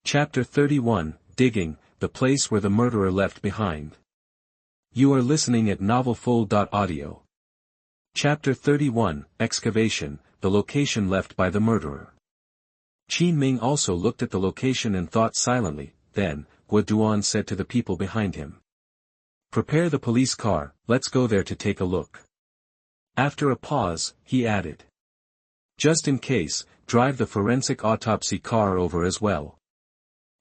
Chapter 31, Digging, the place where the murderer left behind. You are listening at novelfull.audio. Chapter 31, Excavation, the location left by the murderer. Qin Ming also looked at the location and thought silently. Then, Duan said to the people behind him. Prepare the police car, let's go there to take a look. After a pause, he added. Just in case, drive the forensic autopsy car over as well.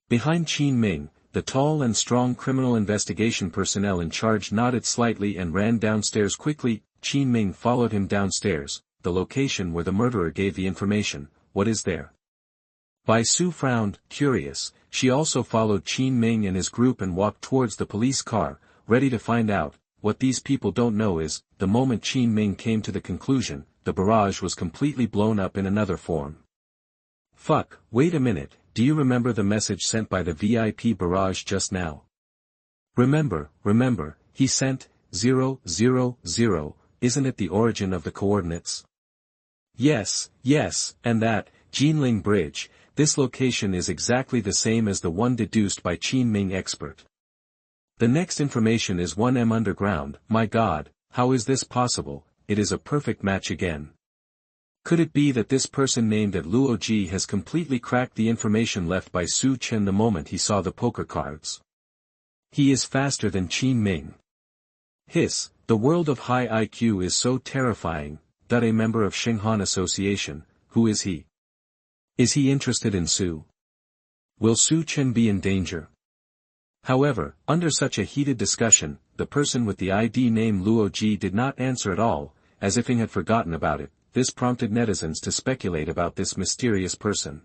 Behind Qin Ming, the tall and strong criminal investigation personnel in charge nodded slightly and ran downstairs quickly. Qin Ming followed him downstairs, the location where the murderer gave the information. What is there? Bai Su frowned, curious. She also followed Qin Ming and his group and walked towards the police car, ready to find out. What these people don't know is, the moment Qin Ming came to the conclusion, the barrage was completely blown up in another form. Fuck, wait a minute, do you remember the message sent by the VIP barrage just now? Remember, he sent, 000, isn't it the origin of the coordinates? Yes, and that, Jinling Bridge, this location is exactly the same as the one deduced by Qin Ming expert. The next information is 1M underground. My god, how is this possible? It is a perfect match again. Could it be that this person named at Luoji has completely cracked the information left by Su Chen the moment he saw the poker cards? He is faster than Qin Ming. Hiss, the world of high IQ is so terrifying. That a member of Shinhan Association, who is he? Is he interested in Su? Will Su Chen be in danger? However, under such a heated discussion, the person with the ID name Luoji did not answer at all, as if he had forgotten about it. This prompted netizens to speculate about this mysterious person.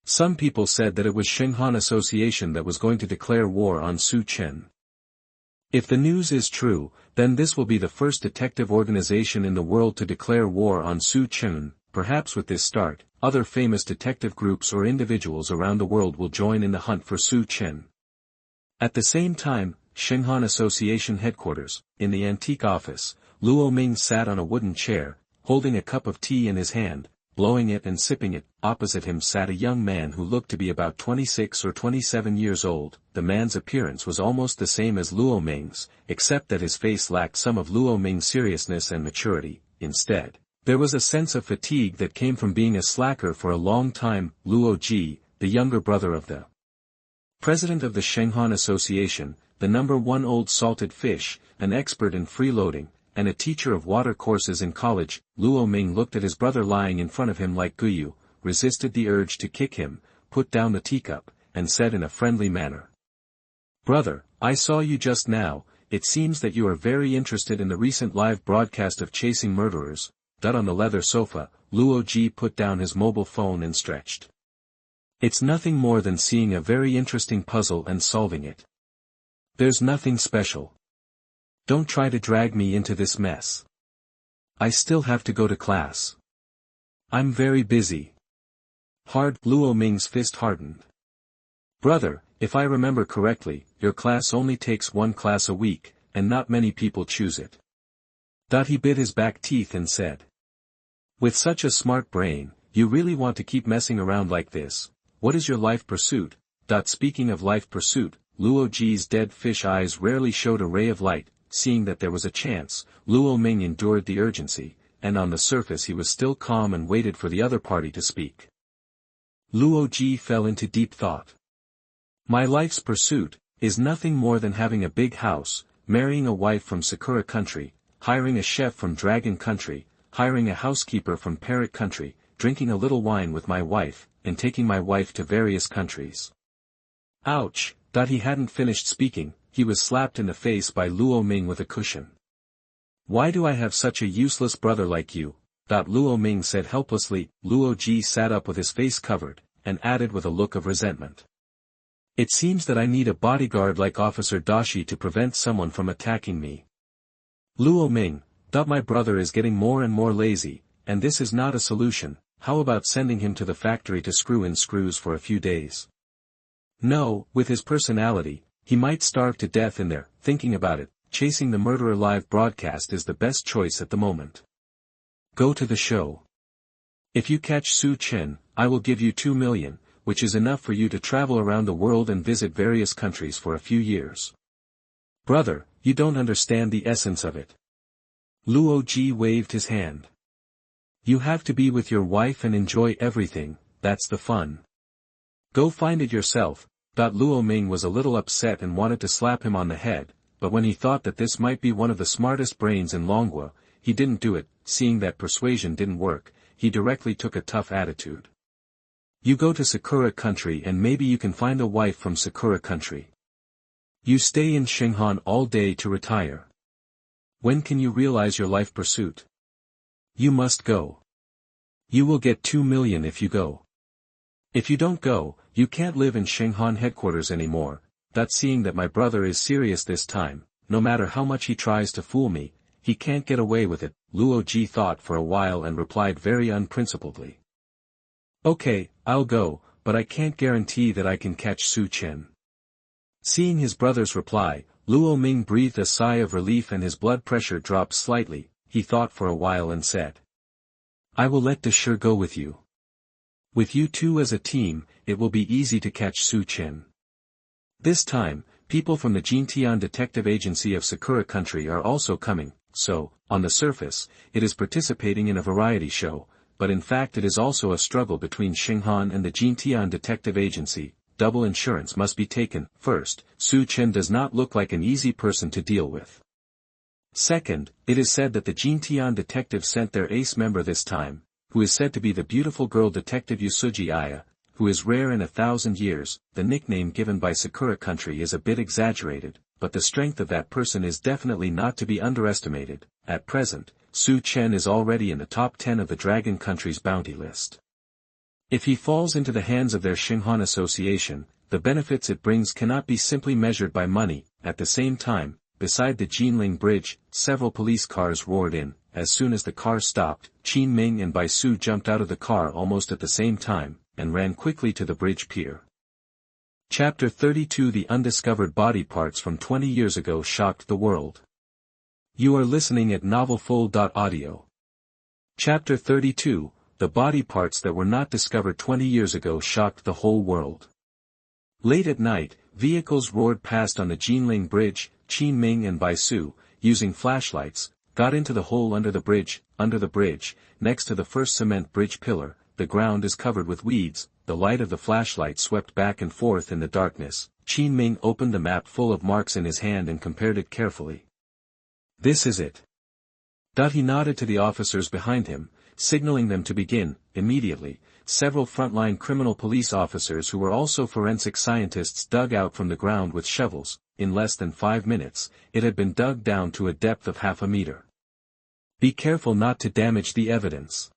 Some people said that it was Shinhan Association that was going to declare war on Su Chen. If the news is true, then this will be the first detective organization in the world to declare war on Su Chen. Perhaps with this start, other famous detective groups or individuals around the world will join in the hunt for Su Chen. At the same time, Shinhan Association headquarters, in the antique office, Luo Ming sat on a wooden chair, holding a cup of tea in his hand, blowing it and sipping it. Opposite him sat a young man who looked to be about 26 or 27 years old. The man's appearance was almost the same as Luo Ming's, except that his face lacked some of Luo Ming's seriousness and maturity. Instead, there was a sense of fatigue that came from being a slacker for a long time. Luo Ji, the younger brother of the president of the Shinhan Association, the #1 old salted fish, an expert in freeloading, and a teacher of water courses in college. Luo Ming looked at his brother lying in front of him like Guyu, resisted the urge to kick him, put down the teacup, and said in a friendly manner. Brother, I saw you just now. It seems that you are very interested in the recent live broadcast of chasing murderers. On the leather sofa, Luo Ji put down his mobile phone and stretched. It's nothing more than seeing a very interesting puzzle and solving it. There's nothing special. Don't try to drag me into this mess. I still have to go to class. I'm very busy. Hard. Luo Ming's fist hardened. Brother, if I remember correctly, your class only takes one class a week, and not many people choose it. He bit his back teeth and said. With such a smart brain, you really want to keep messing around like this. What is your life pursuit? Speaking of life pursuit, Luo Ji's dead fish eyes rarely showed a ray of light. Seeing that there was a chance, Luo Ming endured the urgency, and on the surface he was still calm and waited for the other party to speak. Luo Ji fell into deep thought. My life's pursuit is nothing more than having a big house, marrying a wife from Sakura country, hiring a chef from Dragon country, hiring a housekeeper from Parrot country, drinking a little wine with my wife, and taking my wife to various countries. Ouch! He hadn't finished speaking. He was slapped in the face by Luo Ming with a cushion. Why do I have such a useless brother like you? Luo Ming said helplessly. Luo Ji sat up with his face covered, and added with a look of resentment. It seems that I need a bodyguard like Officer Dashi to prevent someone from attacking me. Luo Ming, my brother is getting more and more lazy, and this is not a solution. How about sending him to the factory to screw in screws for a few days? No, with his personality, he might starve to death in there. Thinking about it, chasing the murderer live broadcast is the best choice at the moment. Go to the show. If you catch Su Chen, I will give you 2 million. which is enough for you to travel around the world and visit various countries for a few years. Brother, you don't understand the essence of it. Luo Ji waved his hand. You have to be with your wife and enjoy everything, that's the fun. Go find it yourself. Luo Ming was a little upset and wanted to slap him on the head, but when he thought that this might be one of the smartest brains in Longhua, he didn't do it. Seeing that persuasion didn't work, he directly took a tough attitude. You go to Sakura country and maybe you can find a wife from Sakura country. You stay in Xinghan all day to retire. When can you realize your life pursuit? You must go. You will get 2 million if you go. If you don't go, you can't live in Xinghan headquarters anymore. Seeing that my brother is serious this time, no matter how much he tries to fool me, he can't get away with it. Luo Ji thought for a while and replied very unprincipledly. Okay, I'll go, but I can't guarantee that I can catch Su Chen. Seeing his brother's reply, Luo Ming breathed a sigh of relief and his blood pressure dropped slightly. He thought for a while and said, I will let De Shi go with you. With you two as a team, it will be easy to catch Su Chen. This time, people from the Jintian Detective Agency of Sakura Country are also coming, so, on the surface, it is participating in a variety show, but in fact it is also a struggle between Xinghan and the Jintian Detective Agency. Double insurance must be taken. First, Su Chen does not look like an easy person to deal with. Second, it is said that the Jintian Detective sent their ace member this time, who is said to be the beautiful girl Detective Yusuji Aya, who is rare in 1,000 years. The nickname given by Sakura Country is a bit exaggerated, but the strength of that person is definitely not to be underestimated. At present, Su Chen is already in the top 10 of the Dragon Country's bounty list. If he falls into the hands of their Xinghan Association, the benefits it brings cannot be simply measured by money. At the same time, beside the Jinling Bridge, several police cars roared in. As soon as the car stopped, Qin Ming and Bai Su jumped out of the car almost at the same time, and ran quickly to the bridge pier. Chapter 32 The undiscovered body parts from 20 years ago shocked the world. You are listening at novelfull.audio. Chapter 32 The body parts that were not discovered 20 years ago shocked the whole world. Late at night, vehicles roared past on the Jinling Bridge. Qin Ming and Bai Su, using flashlights, got into the hole under the bridge. Under the bridge, next to the first cement bridge pillar, the ground is covered with weeds. The light of the flashlight swept back and forth in the darkness. Qin Ming opened the map full of marks in his hand and compared it carefully. This is it. He nodded to the officers behind him, signaling them to begin. Immediately, several frontline criminal police officers who were also forensic scientists dug out from the ground with shovels. In less than 5 minutes, it had been dug down to a depth of half a meter. Be careful not to damage the evidence.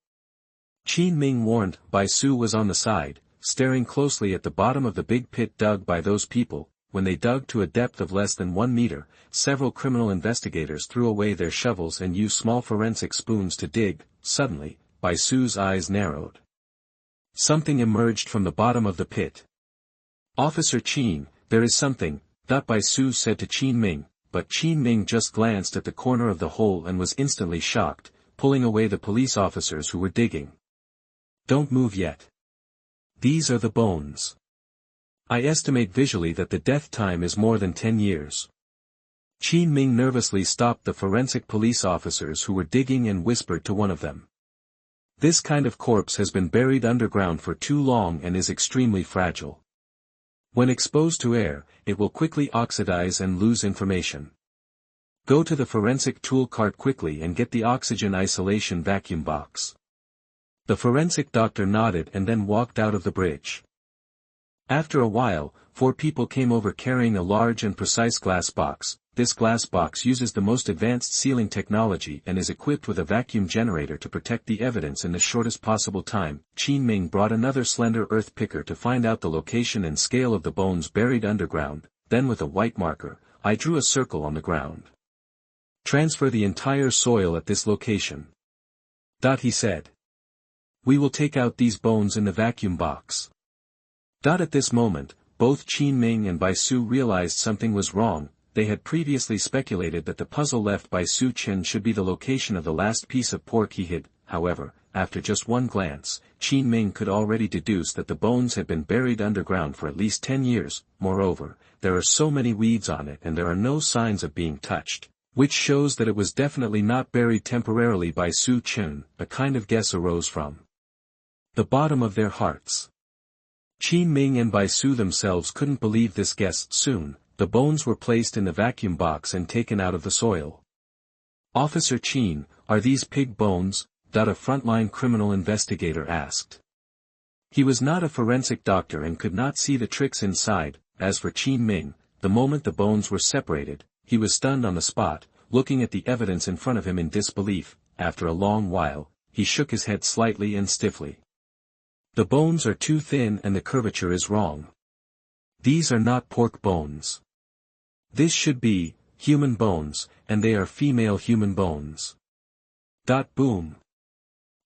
Qin Ming warned. Bai Su was on the side, staring closely at the bottom of the big pit dug by those people. When they dug to a depth of less than 1 meter, several criminal investigators threw away their shovels and used small forensic spoons to dig. Suddenly, Bai Su's eyes narrowed. Something emerged from the bottom of the pit. Officer Qin, there is something, Bai Su said to Qin Ming, but Qin Ming just glanced at the corner of the hole and was instantly shocked, pulling away the police officers who were digging. Don't move yet. These are the bones. I estimate visually that the death time is more than 10 years. Qin Ming nervously stopped the forensic police officers who were digging and whispered to one of them. This kind of corpse has been buried underground for too long and is extremely fragile. When exposed to air, it will quickly oxidize and lose information. Go to the forensic tool cart quickly and get the oxygen isolation vacuum box. The forensic doctor nodded and then walked out of the bridge. After a while, 4 people came over carrying a large and precise glass box. This glass box uses the most advanced sealing technology and is equipped with a vacuum generator to protect the evidence in the shortest possible time. Qin Ming brought another slender earth picker to find out the location and scale of the bones buried underground. Then with a white marker, I drew a circle on the ground. Transfer the entire soil at this location. He said. We will take out these bones in the vacuum box. At this moment, both Qin Ming and Bai Su realized something was wrong. They had previously speculated that the puzzle left by Su Chen should be the location of the last piece of pork he hid. However, after just one glance, Qin Ming could already deduce that the bones had been buried underground for at least 10 years, moreover, there are so many weeds on it and there are no signs of being touched, which shows that it was definitely not buried temporarily by Su Chen. A kind of guess arose from the bottom of their hearts. Qin Ming and Bai Su themselves couldn't believe this guess. Soon, the bones were placed in the vacuum box and taken out of the soil. "Officer Qin, are these pig bones?" A frontline criminal investigator asked. He was not a forensic doctor and could not see the tricks inside. As for Qin Ming, the moment the bones were separated, he was stunned on the spot, looking at the evidence in front of him in disbelief. After a long while, he shook his head slightly and stiffly. "The bones are too thin and the curvature is wrong. These are not pork bones. This should be human bones, and they are female human bones." Boom.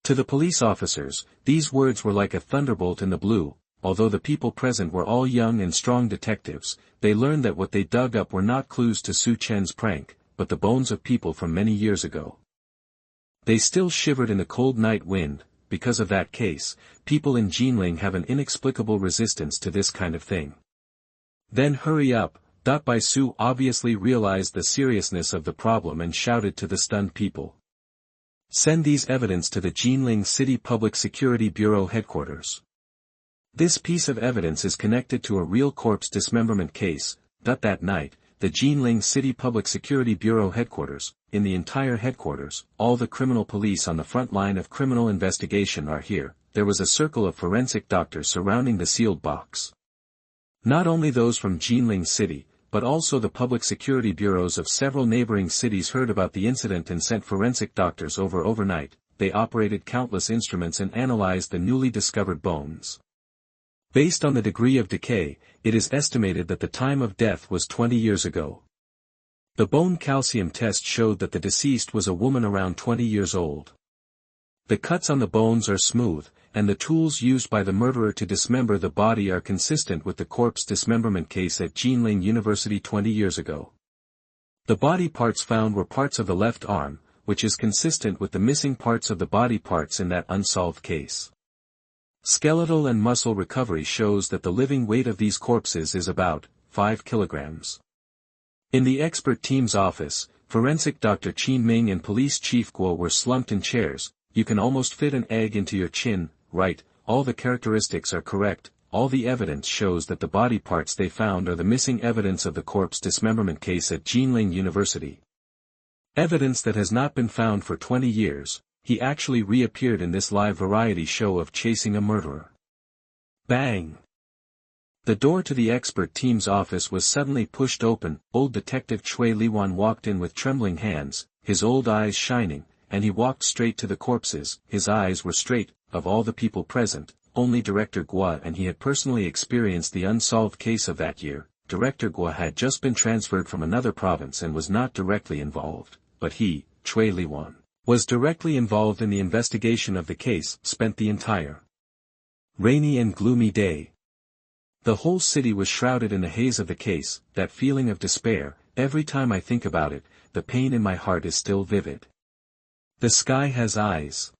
To the police officers, these words were like a thunderbolt in the blue. Although the people present were all young and strong detectives, they learned that what they dug up were not clues to Su Chen's prank, but the bones of people from many years ago. They still shivered in the cold night wind. Because of that case, people in Jinling have an inexplicable resistance to this kind of thing. "Then hurry up." Bai Su obviously realized the seriousness of the problem and shouted to the stunned people. "Send these evidence to the Jinling City Public Security Bureau headquarters. This piece of evidence is connected to a real corpse dismemberment case." That night, the Jinling City Public Security Bureau headquarters, in the entire headquarters, all the criminal police on the front line of criminal investigation are here. There was a circle of forensic doctors surrounding the sealed box. Not only those from Jinling City, but also the public security bureaus of several neighboring cities heard about the incident and sent forensic doctors overnight. They operated countless instruments and analyzed the newly discovered bones. Based on the degree of decay, it is estimated that the time of death was 20 years ago. The bone calcium test showed that the deceased was a woman around 20 years old. The cuts on the bones are smooth, and the tools used by the murderer to dismember the body are consistent with the corpse dismemberment case at Jinling University 20 years ago. The body parts found were parts of the left arm, which is consistent with the missing parts of the body parts in that unsolved case. Skeletal and muscle recovery shows that the living weight of these corpses is about 5 kilograms. In the expert team's office, forensic Dr. Qin Ming and police chief Guo were slumped in chairs. "You can almost fit an egg into your chin, right? All the characteristics are correct. All the evidence shows that the body parts they found are the missing evidence of the corpse dismemberment case at Jinling University. Evidence that has not been found for 20 years. He actually reappeared in this live variety show of chasing a murderer." Bang! The door to the expert team's office was suddenly pushed open. Old Detective Chui Liwan walked in with trembling hands, his old eyes shining, and he walked straight to the corpses. His eyes were straight. Of all the people present, only Director Guo and he had personally experienced the unsolved case of that year. Director Guo had just been transferred from another province and was not directly involved, but he, Chui Liwan, was directly involved in the investigation of the case. Spent the entire rainy and gloomy day. The whole city was shrouded in the haze of the case. That feeling of despair, every time I think about it, the pain in my heart is still vivid. The sky has eyes.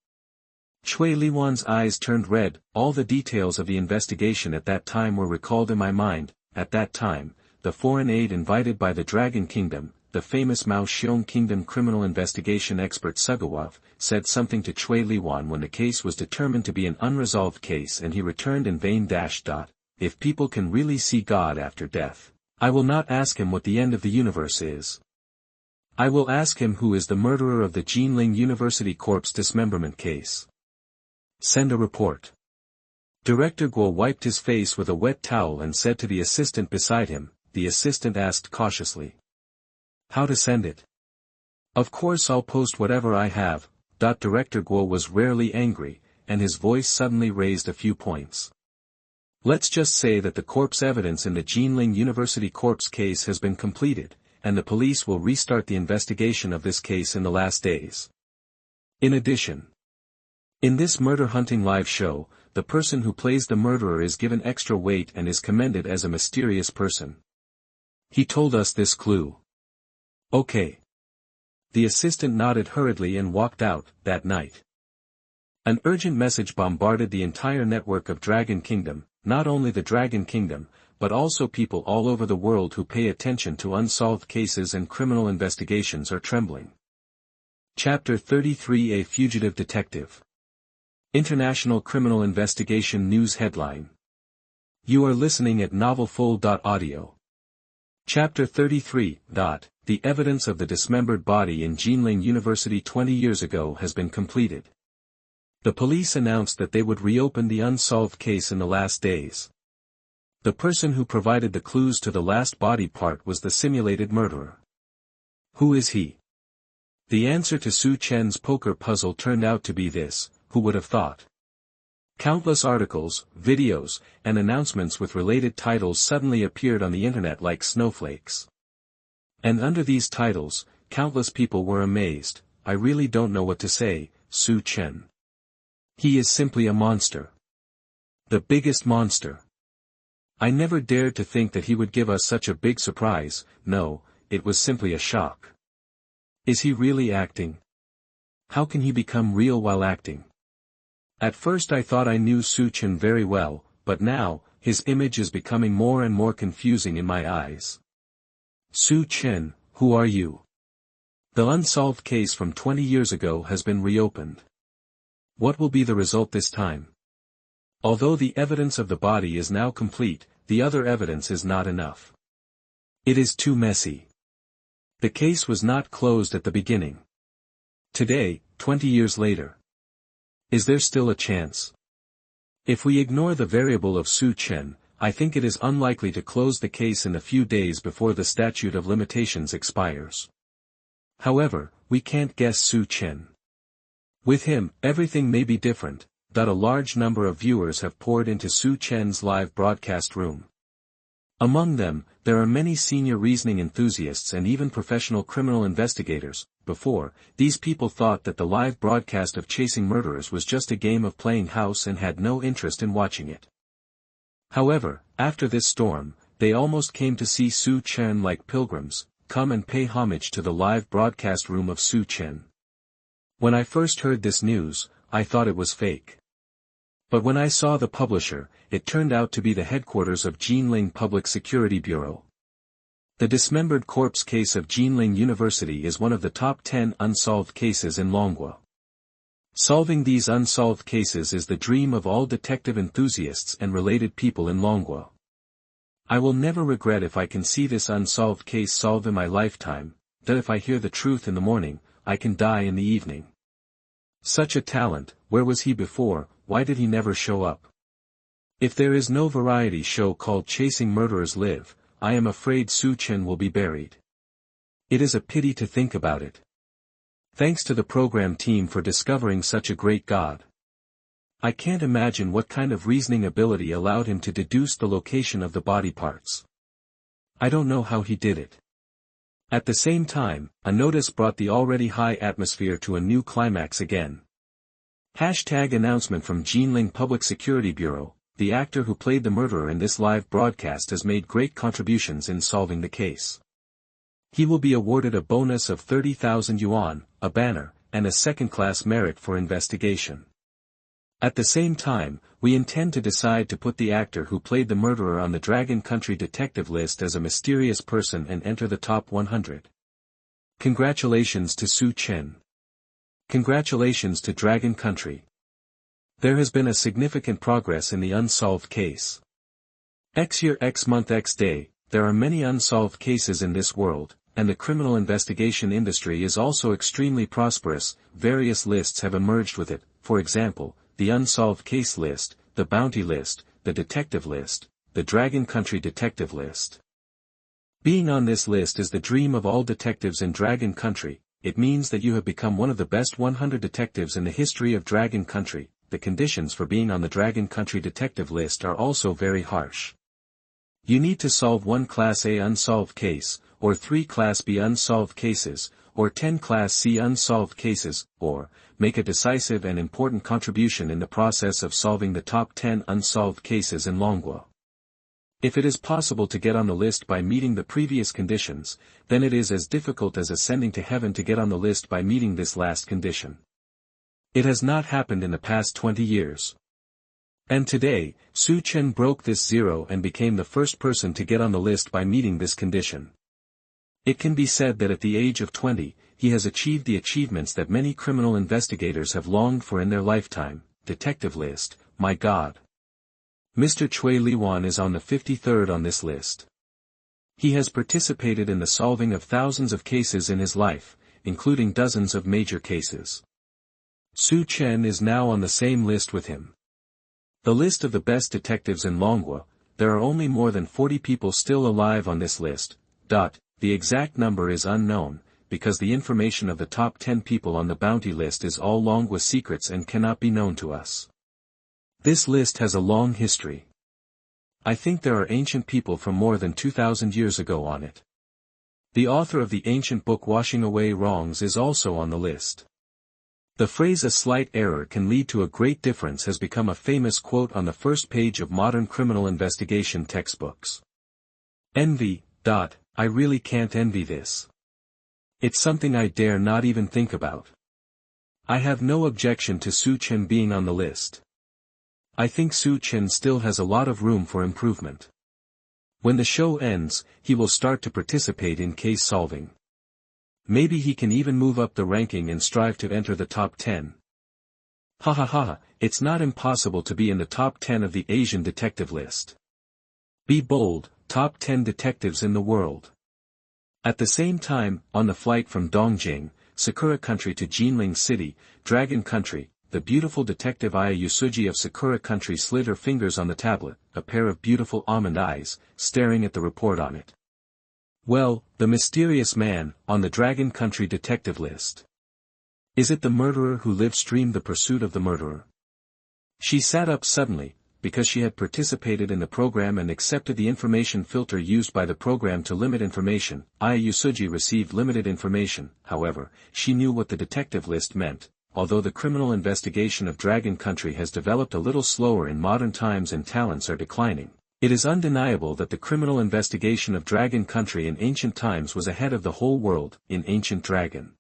Chui Liwan's eyes turned red. All the details of the investigation at that time were recalled in my mind. At that time, the foreign aid invited by the Dragon Kingdom, the famous Mao Xiong Kingdom criminal investigation expert Sugawov, said something to Chui Liwan when the case was determined to be an unresolved case and he returned in vain. If people can really see God after death, I will not ask him what the end of the universe is. I will ask him who is the murderer of the Jinling University corpse dismemberment case. Send a report. Director Guo wiped his face with a wet towel and said to the assistant beside him. The assistant asked cautiously, "How to send it?" "Of course I'll post whatever I have." Director Guo was rarely angry, and his voice suddenly raised a few points. "Let's just say that the corpse evidence in the Jinling University corpse case has been completed, and the police will restart the investigation of this case in the last days. In addition, in this murder hunting live show, the person who plays the murderer is given extra weight and is commended as a mysterious person. He told us this clue." "Okay." The assistant nodded hurriedly and walked out. That night, An urgent message bombarded the entire network of Dragon Kingdom, not only the Dragon Kingdom, but also people all over the world who pay attention to unsolved cases and criminal investigations are trembling. Chapter 33: A Fugitive Detective. International Criminal Investigation News Headline. You are listening at novelfull.audio. Chapter 33. The evidence of the dismembered body in Jinling University 20 years ago has been completed. The police announced that they would reopen the unsolved case in the last days. The person who provided the clues to the last body part was the simulated murderer. Who is he? The answer to Su Chen's poker puzzle turned out to be this: who would have thought? Countless articles, videos, and announcements with related titles suddenly appeared on the internet like snowflakes. And under these titles, countless people were amazed. I really don't know what to say, Su Chen. He is simply a monster. The biggest monster. I never dared to think that he would give us such a big surprise. No, it was simply a shock. Is he really acting? How can he become real while acting? At first I thought I knew Su Chen very well, but now, his image is becoming more and more confusing in my eyes. Su Chen, who are you? The unsolved case from 20 years ago has been reopened. What will be the result this time? Although the evidence of the body is now complete, the other evidence is not enough. It is too messy. The case was not closed at the beginning. Today, 20 years later. Is there still a chance? If we ignore the variable of Su Chen, I think it is unlikely to close the case in a few days before the statute of limitations expires. However, we can't guess Su Chen. With him, everything may be different. That a large number of viewers have poured into Su Chen's live broadcast room. Among them, there are many senior reasoning enthusiasts and even professional criminal investigators. Before, these people thought that the live broadcast of chasing murderers was just a game of playing house and had no interest in watching it. However, after this storm, they almost came to see Su Chen like pilgrims, come and pay homage to the live broadcast room of Su Chen. When I first heard this news, I thought it was fake. But when I saw the publisher, it turned out to be the headquarters of Jinling Public Security Bureau. The dismembered corpse case of Jinling University is one of the top 10 unsolved cases in Longwa. Solving these unsolved cases is the dream of all detective enthusiasts and related people in Longwa. I will never regret if I can see this unsolved case solved in my lifetime, that if I hear the truth in the morning, I can die in the evening. Such a talent, where was he before? Why did he never show up? If there is no variety show called Chasing Murderers Live, I am afraid Su Chen will be buried. It is a pity to think about it. Thanks to the program team for discovering such a great god. I can't imagine what kind of reasoning ability allowed him to deduce the location of the body parts. I don't know how he did it. At the same time, a notice brought the already high atmosphere to a new climax again. Announcement from Jinling Public Security Bureau: the actor who played the murderer in this live broadcast has made great contributions in solving the case. He will be awarded a bonus of 30,000 yuan, a banner, and a second-class merit for investigation. At the same time, we intend to decide to put the actor who played the murderer on the Dragon Country detective list as a mysterious person and enter the top 100. Congratulations to Su Chen. Congratulations to Dragon Country. There has been a significant progress in the unsolved case. X year X month X day, there are many unsolved cases in this world, and the criminal investigation industry is also extremely prosperous. Various lists have emerged with it, for example, the unsolved case list, the bounty list, the detective list, the Dragon Country detective list. Being on this list is the dream of all detectives in Dragon Country. It means that you have become one of the best 100 detectives in the history of Dragon Country. The conditions for being on the Dragon Country detective list are also very harsh. You need to solve 1 Class A unsolved case, or 3 Class B unsolved cases, or 10 Class C unsolved cases, or make a decisive and important contribution in the process of solving the top 10 unsolved cases in Longwa. If it is possible to get on the list by meeting the previous conditions, then it is as difficult as ascending to heaven to get on the list by meeting this last condition. It has not happened in the past 20 years. And today, Su Chen broke this zero and became the first person to get on the list by meeting this condition. It can be said that at the age of 20, he has achieved the achievements that many criminal investigators have longed for in their lifetime. Detective list, my God. Mr. Cui Liwan is on the 53rd on this list. He has participated in the solving of thousands of cases in his life, including dozens of major cases. Su Chen is now on the same list with him. The list of the best detectives in Longwa, there are only more than 40 people still alive on this list. The exact number is unknown, because the information of the top 10 people on the bounty list is all Longwa secrets and cannot be known to us. This list has a long history. I think there are ancient people from more than 2,000 years ago on it. The author of the ancient book Washing Away Wrongs is also on the list. The phrase "a slight error can lead to a great difference" has become a famous quote on the first page of modern criminal investigation textbooks. Envy. I really can't envy this. It's something I dare not even think about. I have no objection to Su Chen being on the list. I think Su Chen still has a lot of room for improvement. When the show ends, he will start to participate in case solving. Maybe he can even move up the ranking and strive to enter the top 10. It's not impossible to be in the top 10 of the Asian detective list. Be bold, top 10 detectives in the world. At the same time, on the flight from Dongjing, Sakura Country to Jinling City, Dragon Country, the beautiful detective Aya Yusuji of Sakura Country slid her fingers on the tablet, a pair of beautiful almond eyes, staring at the report on it. Well, the mysterious man, on the Dragon Country detective list. Is it the murderer who live-streamed the pursuit of the murderer? She sat up suddenly, because she had participated in the program and accepted the information filter used by the program to limit information. Aya Yusuji received limited information. However, she knew what the detective list meant. Although the criminal investigation of Dragon Country has developed a little slower in modern times and talents are declining, it is undeniable that the criminal investigation of Dragon Country in ancient times was ahead of the whole world. In ancient Dragon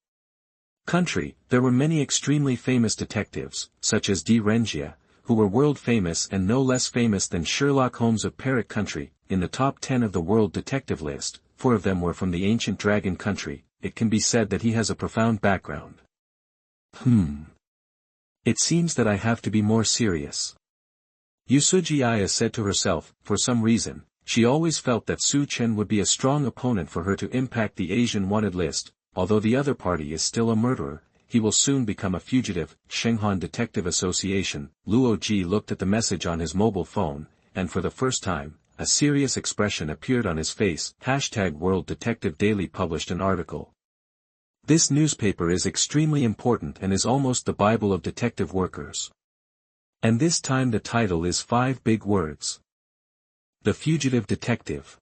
Country, there were many extremely famous detectives, such as D. Renjia, who were world famous and no less famous than Sherlock Holmes of Parrot Country. In the top 10 of the world detective list, 4 of them were from the ancient Dragon Country. It can be said that he has a profound background. It seems that I have to be more serious. Yusuji Aya said to herself. For some reason, she always felt that Su Chen would be a strong opponent for her to impact the Asian wanted list. Although the other party is still a murderer, he will soon become a fugitive. Shenghan Detective Association. Luo Ji looked at the message on his mobile phone, and for the first time, a serious expression appeared on his face. #World Detective Daily published an article. This newspaper is extremely important and is almost the Bible of detective workers. And this time the title is 5 big words. The Fugitive Detective.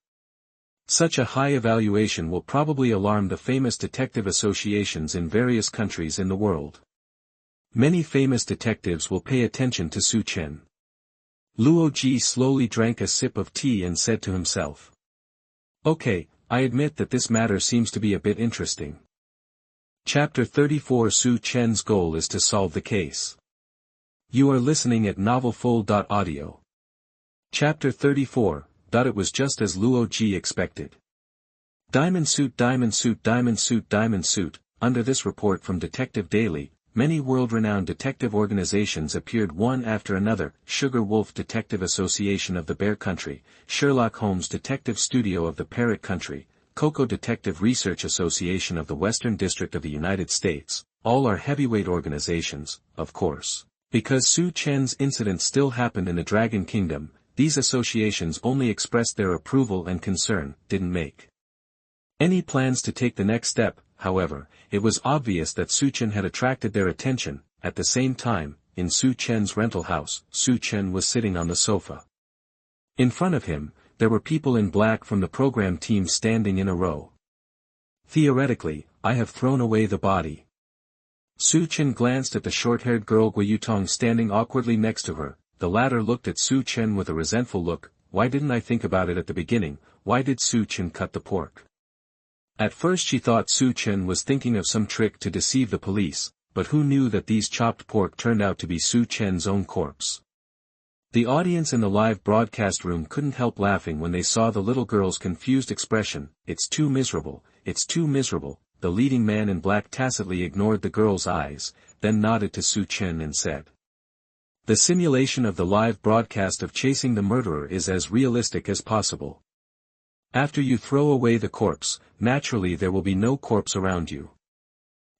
Such a high evaluation will probably alarm the famous detective associations in various countries in the world. Many famous detectives will pay attention to Su Chen. Luo Ji slowly drank a sip of tea and said to himself. Okay, I admit that this matter seems to be a bit interesting. Chapter 34. Su Chen's goal is to solve the case. You are listening at novelfull.audio. Chapter 34. It was just as Luo Ji expected. Diamond suit, diamond suit, diamond suit, diamond suit. Under this report from Detective Daily, many world-renowned detective organizations appeared one after another. Sugar Wolf Detective Association of the Bear Country, Sherlock Holmes Detective Studio of the Parrot Country, Coco Detective Research Association of the Western District of the United States. All are heavyweight organizations, of course. Because Su Chen's incident still happened in the Dragon Kingdom, these associations only expressed their approval and concern, didn't make any plans to take the next step. However, it was obvious that Su Chen had attracted their attention. At the same time, in Su Chen's rental house, Su Chen was sitting on the sofa. In front of him, there were people in black from the program team standing in a row. Theoretically, I have thrown away the body. Su Chen glanced at the short-haired girl Gui Yutong standing awkwardly next to her. The latter looked at Su Chen with a resentful look. Why didn't I think about it at the beginning? Why did Su Chen cut the pork? At first she thought Su Chen was thinking of some trick to deceive the police, but who knew that these chopped pork turned out to be Su Chen's own corpse? The audience in the live broadcast room couldn't help laughing when they saw the little girl's confused expression. It's too miserable, it's too miserable. The leading man in black tacitly ignored the girl's eyes, then nodded to Su Chen and said, "The simulation of the live broadcast of chasing the murderer is as realistic as possible. After you throw away the corpse, naturally there will be no corpse around you.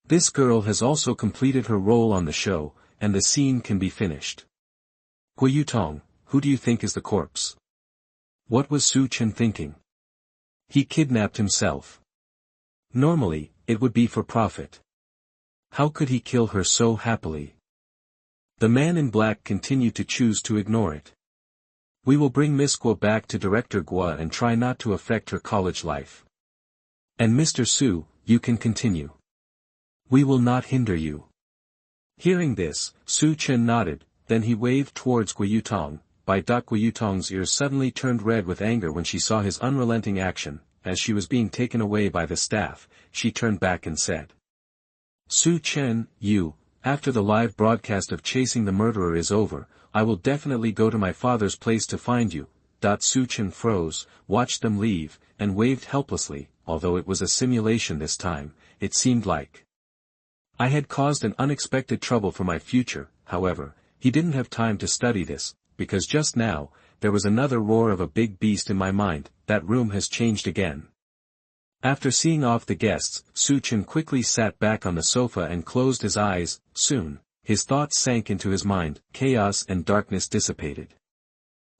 This girl has also completed her role on the show, and the scene can be finished. Guiyutong, who do you think is the corpse?" What was Su Chen thinking? He kidnapped himself. Normally, it would be for profit. How could he kill her so happily? The man in black continued to choose to ignore it. "We will bring Miss Guo back to Director Guo and try not to affect her college life. And Mr. Su, you can continue. We will not hinder you." Hearing this, Su Chen nodded, then he waved towards Guiyutong. Guiyutong's ears suddenly turned red with anger when she saw his unrelenting action. As she was being taken away by the staff, she turned back and said, "Su Chen, after the live broadcast of chasing the murderer is over, I will definitely go to my father's place to find you." Su Chen froze, watched them leave, and waved helplessly. Although it was a simulation this time, it seemed like I had caused an unexpected trouble for my future. However, he didn't have time to study this, because just now, there was another roar of a big beast in my mind. That room has changed again. After seeing off the guests, Su Chen quickly sat back on the sofa and closed his eyes. Soon, his thoughts sank into his mind, chaos and darkness dissipated.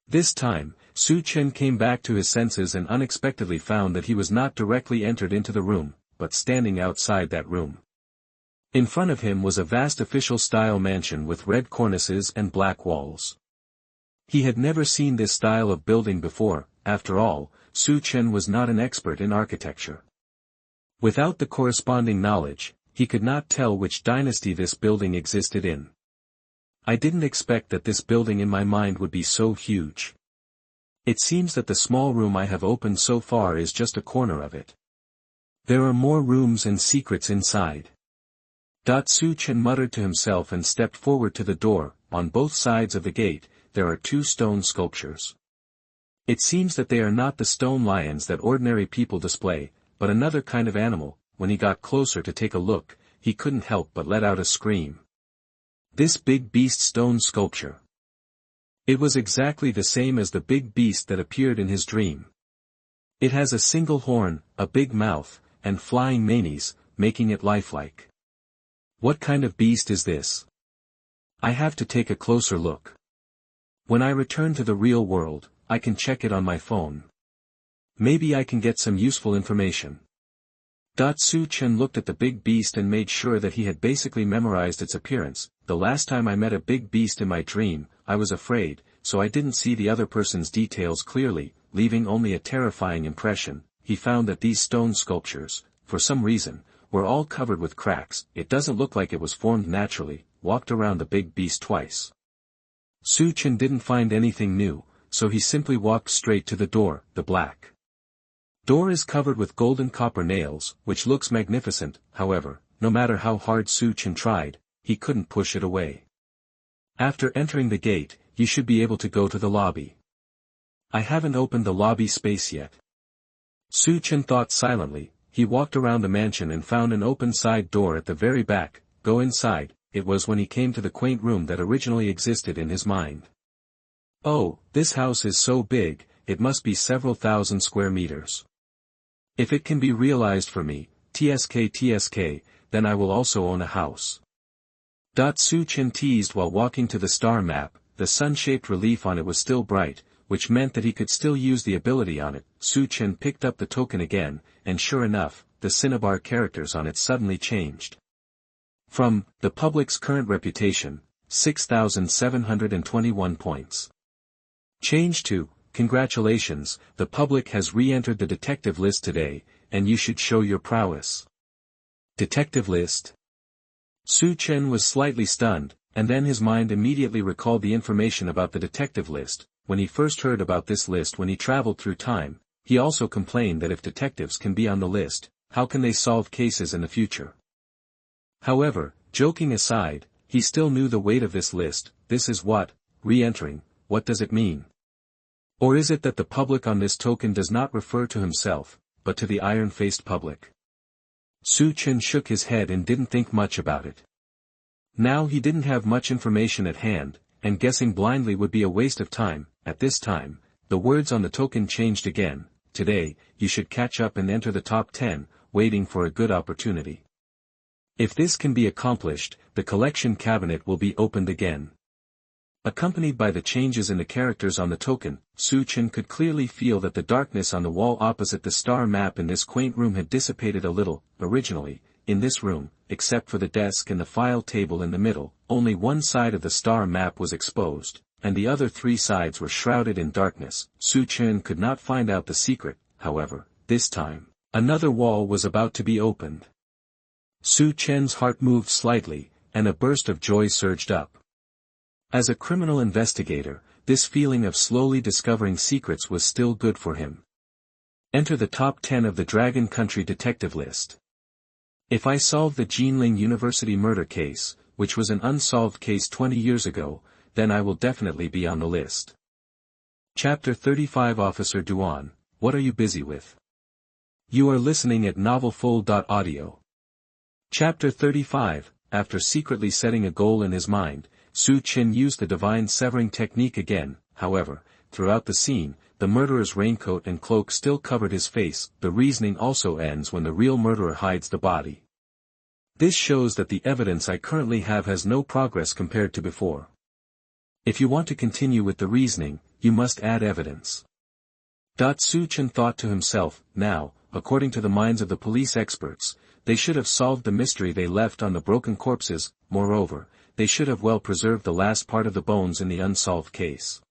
This time, Su Chen came back to his senses and unexpectedly found that he was not directly entered into the room, but standing outside that room. In front of him was a vast official-style mansion with red cornices and black walls. He had never seen this style of building before. After all, Su Chen was not an expert in architecture. Without the corresponding knowledge, he could not tell which dynasty this building existed in. "I didn't expect that this building in my mind would be so huge. It seems that the small room I have opened so far is just a corner of it. There are more rooms and secrets inside." Su Chen muttered to himself and stepped forward to the door. On both sides of the gate, there are two stone sculptures. It seems that they are not the stone lions that ordinary people display, but another kind of animal. When he got closer to take a look, he couldn't help but let out a scream. This big beast stone sculpture. It was exactly the same as the big beast that appeared in his dream. It has a single horn, a big mouth, and flying manes, making it lifelike. What kind of beast is this? I have to take a closer look. When I return to the real world, I can check it on my phone. Maybe I can get some useful information. Su Chen looked at the big beast and made sure that he had basically memorized its appearance. The last time I met a big beast in my dream, I was afraid, so I didn't see the other person's details clearly, leaving only a terrifying impression. He found that these stone sculptures, for some reason, were all covered with cracks. It doesn't look like it was formed naturally. Walked around the big beast twice. Su Chen didn't find anything new, so he simply walked straight to the door. The black door is covered with golden copper nails, which looks magnificent. However, no matter how hard Su Chen tried, he couldn't push it away. After entering the gate, you should be able to go to the lobby. I haven't opened the lobby space yet. Su Chen thought silently. He walked around the mansion and found an open side door at the very back. Go inside. It was when he came to the quaint room that originally existed in his mind. Oh, this house is so big, it must be several thousand square meters. If it can be realized for me, TSK, then I will also own a house. Su Chen teased while walking to the star map. The sun-shaped relief on it was still bright, which meant that he could still use the ability on it. Su Chen picked up the token again, and sure enough, the cinnabar characters on it suddenly changed. From, the public's current reputation, 6,721 points. Change to, congratulations, the public has re-entered the detective list today, and you should show your prowess. Detective list? Su Chen was slightly stunned, and then his mind immediately recalled the information about the detective list. When he first heard about this list when he traveled through time, he also complained that if detectives can be on the list, how can they solve cases in the future? However, Joking aside, he still knew the weight of this list. This is what, re-entering, what does it mean? Or is it that the public on this token does not refer to himself, but to the iron-faced public? Su Chen shook his head and didn't think much about it. Now he didn't have much information at hand, and guessing blindly would be a waste of time. At this time, the words on the token changed again. Today, you should catch up and enter the top 10, waiting for a good opportunity. If this can be accomplished, the collection cabinet will be opened again. Accompanied by the changes in the characters on the token, Su Chen could clearly feel that the darkness on the wall opposite the star map in this quaint room had dissipated a little. Originally, in this room, except for the desk and the file table in the middle, only one side of the star map was exposed, and the other three sides were shrouded in darkness. Su Chen could not find out the secret, however. This time, another wall was about to be opened. Su Chen's heart moved slightly, and a burst of joy surged up. As a criminal investigator, this feeling of slowly discovering secrets was still good for him. Enter the top 10 of the Dragon Country detective list. If I solve the Jinling University murder case, which was an unsolved case 20 years ago, then I will definitely be on the list. Chapter 35 Officer Duan, what are you busy with? You are listening at novelfull.audio. Chapter 35, after secretly setting a goal in his mind, Su Chen used the divine severing technique again. However, throughout the scene, the murderer's raincoat and cloak still covered his face. The reasoning also ends when the real murderer hides the body. This shows that the evidence I currently have has no progress compared to before. If you want to continue with the reasoning, you must add evidence. Su Chen thought to himself. Now, according to the minds of the police experts, they should have solved the mystery they left on the broken corpses. Moreover, they should have well preserved the last part of the bones in the unsolved case.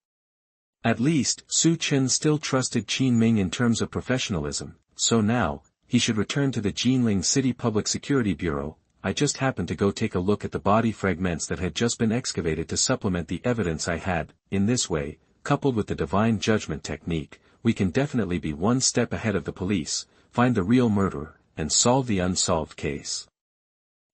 At least, Su Chen still trusted Qin Ming in terms of professionalism, so now, he should return to the Jinling City Public Security Bureau. I just happened to go take a look at the body fragments that had just been excavated to supplement the evidence I had. In this way, coupled with the divine judgment technique, we can definitely be one step ahead of the police, find the real murderer, and solve the unsolved case.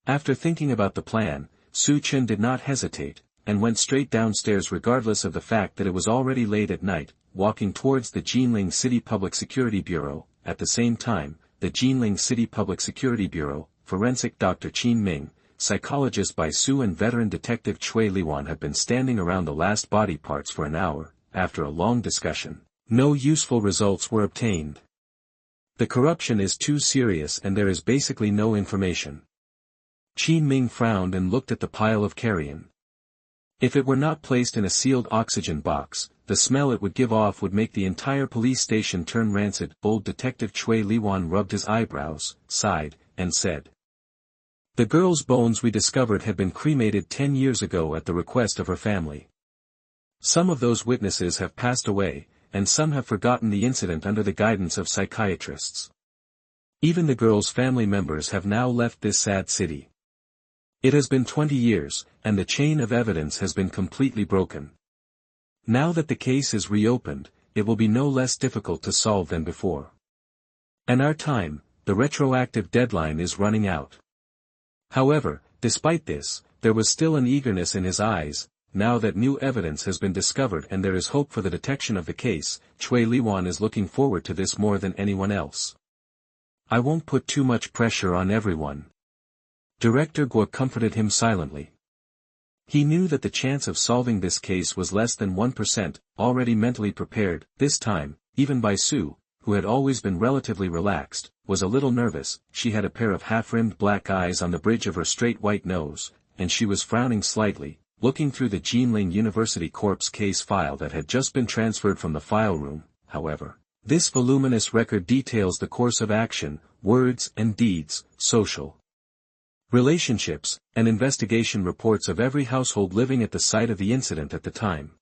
After thinking about the plan, Su Chen did not hesitate, and went straight downstairs regardless of the fact that it was already late at night, walking towards the Jinling City Public Security Bureau. At the same time, the Jinling City Public Security Bureau, forensic Dr. Qin Ming, psychologist Bai Su and veteran detective Chui Liwan had been standing around the last body parts for an hour. After a long discussion, no useful results were obtained. The corruption is too serious and there is basically no information. Qin Ming frowned and looked at the pile of carrion. If it were not placed in a sealed oxygen box, the smell it would give off would make the entire police station turn rancid. Old Detective Chui Liwan rubbed his eyebrows, sighed, and said, "The girl's bones we discovered had been cremated 10 years ago at the request of her family. Some of those witnesses have passed away, and some have forgotten the incident under the guidance of psychiatrists. Even the girl's family members have now left this sad city. It has been 20 years, and the chain of evidence has been completely broken. Now that the case is reopened, it will be no less difficult to solve than before. And our time, the retroactive deadline is running out." However, despite this, there was still an eagerness in his eyes. Now that new evidence has been discovered and there is hope for the detection of the case, Chui Liwan is looking forward to this more than anyone else. "I won't put too much pressure on everyone." Director Guo comforted him silently. He knew that the chance of solving this case was less than 1%, already mentally prepared. This time, even Bai Su, who had always been relatively relaxed, was a little nervous. She had a pair of half-rimmed black eyes on the bridge of her straight white nose, and she was frowning slightly, looking through the Jinling University corpse case file that had just been transferred from the file room. However, this voluminous record details the course of action, words and deeds, social relationships, and investigation reports of every household living at the site of the incident at the time.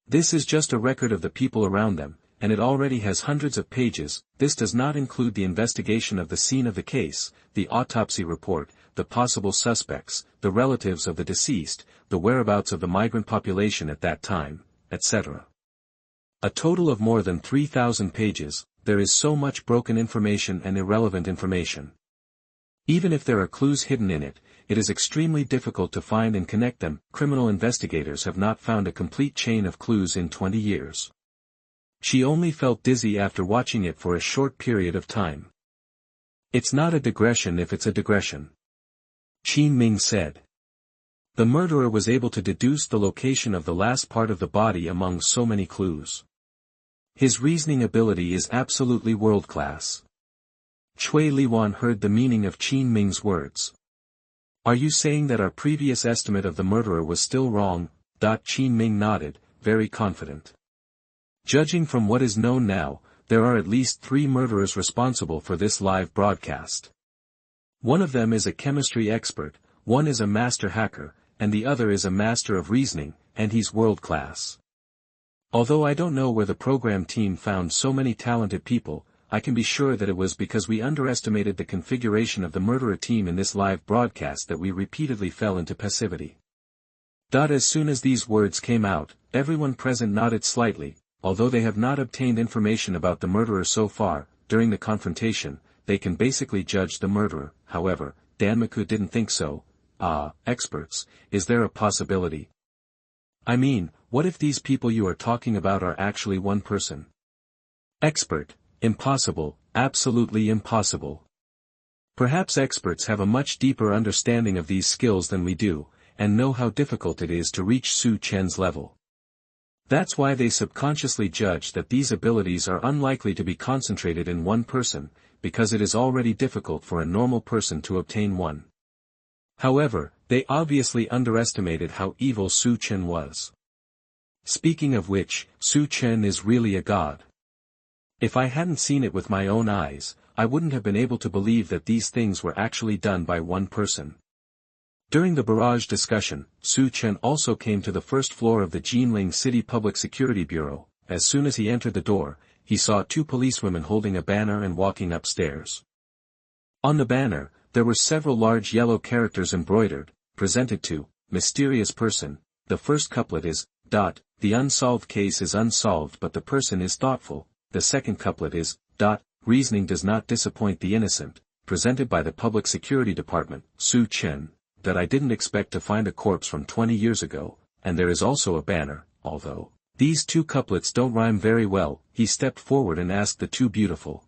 This is just a record of the people around them, and it already has hundreds of pages. This does not include the investigation of the scene of the case, the autopsy report, the possible suspects, the relatives of the deceased, the whereabouts of the migrant population at that time, etc. A total of more than 3,000 pages. There is so much broken information and irrelevant information. Even if there are clues hidden in it, it is extremely difficult to find and connect them. Criminal investigators have not found a complete chain of clues in 20 years. She only felt dizzy after watching it for a short period of time. It's not a digression if it's a digression, Qin Ming said. The murderer was able to deduce the location of the last part of the body among so many clues. His reasoning ability is absolutely world-class. Cui Liwan heard the meaning of Qin Ming's words. Are you saying that our previous estimate of the murderer was still wrong? Qin Ming nodded, very confident. Judging from what is known now, there are at least 3 murderers responsible for this live broadcast. One of them is a chemistry expert, one is a master hacker, and the other is a master of reasoning, and he's world-class. Although I don't know where the program team found so many talented people, I can be sure that it was because we underestimated the configuration of the murderer team in this live broadcast that we repeatedly fell into passivity. As soon as these words came out, everyone present nodded slightly. Although they have not obtained information about the murderer so far, during the confrontation, they can basically judge the murderer. However, Danmaku didn't think so. Experts, is there a possibility? I mean, what if these people you are talking about are actually one person? Expert, impossible, absolutely impossible. Perhaps experts have a much deeper understanding of these skills than we do, and know how difficult it is to reach Su Chen's level. That's why they subconsciously judge that these abilities are unlikely to be concentrated in one person, because it is already difficult for a normal person to obtain one. However, they obviously underestimated how evil Su Chen was. Speaking of which, Su Chen is really a god. If I hadn't seen it with my own eyes, I wouldn't have been able to believe that these things were actually done by one person. During the barrage discussion, Su Chen also came to the first floor of the Jinling City Public Security Bureau. As soon as he entered the door, he saw 2 policewomen holding a banner and walking upstairs. On the banner, there were several large yellow characters embroidered, presented to, mysterious person. The first couplet is, the unsolved case is unsolved but the person is thoughtful. The second couplet is, reasoning does not disappoint the innocent, presented by the Public Security Department. Su Chen, that I didn't expect to find a corpse from 20 years ago, and there is also a banner, although these 2 couplets don't rhyme very well. He stepped forward and asked the 2 beautiful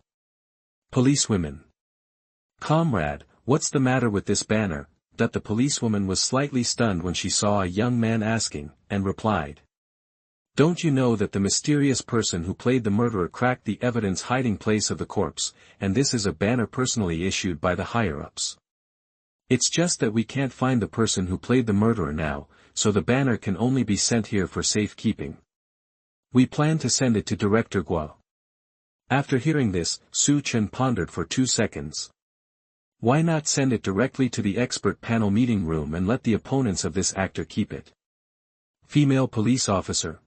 policewomen, "Comrade, what's the matter with this banner?" The policewoman was slightly stunned when she saw a young man asking, and replied, "Don't you know that the mysterious person who played the murderer cracked the evidence hiding place of the corpse, and this is a banner personally issued by the higher-ups? It's just that we can't find the person who played the murderer now, so the banner can only be sent here for safekeeping. We plan to send it to Director Guo." After hearing this, Su Chen pondered for 2 seconds. Why not send it directly to the expert panel meeting room and let the opponents of this actor keep it? Female police officer.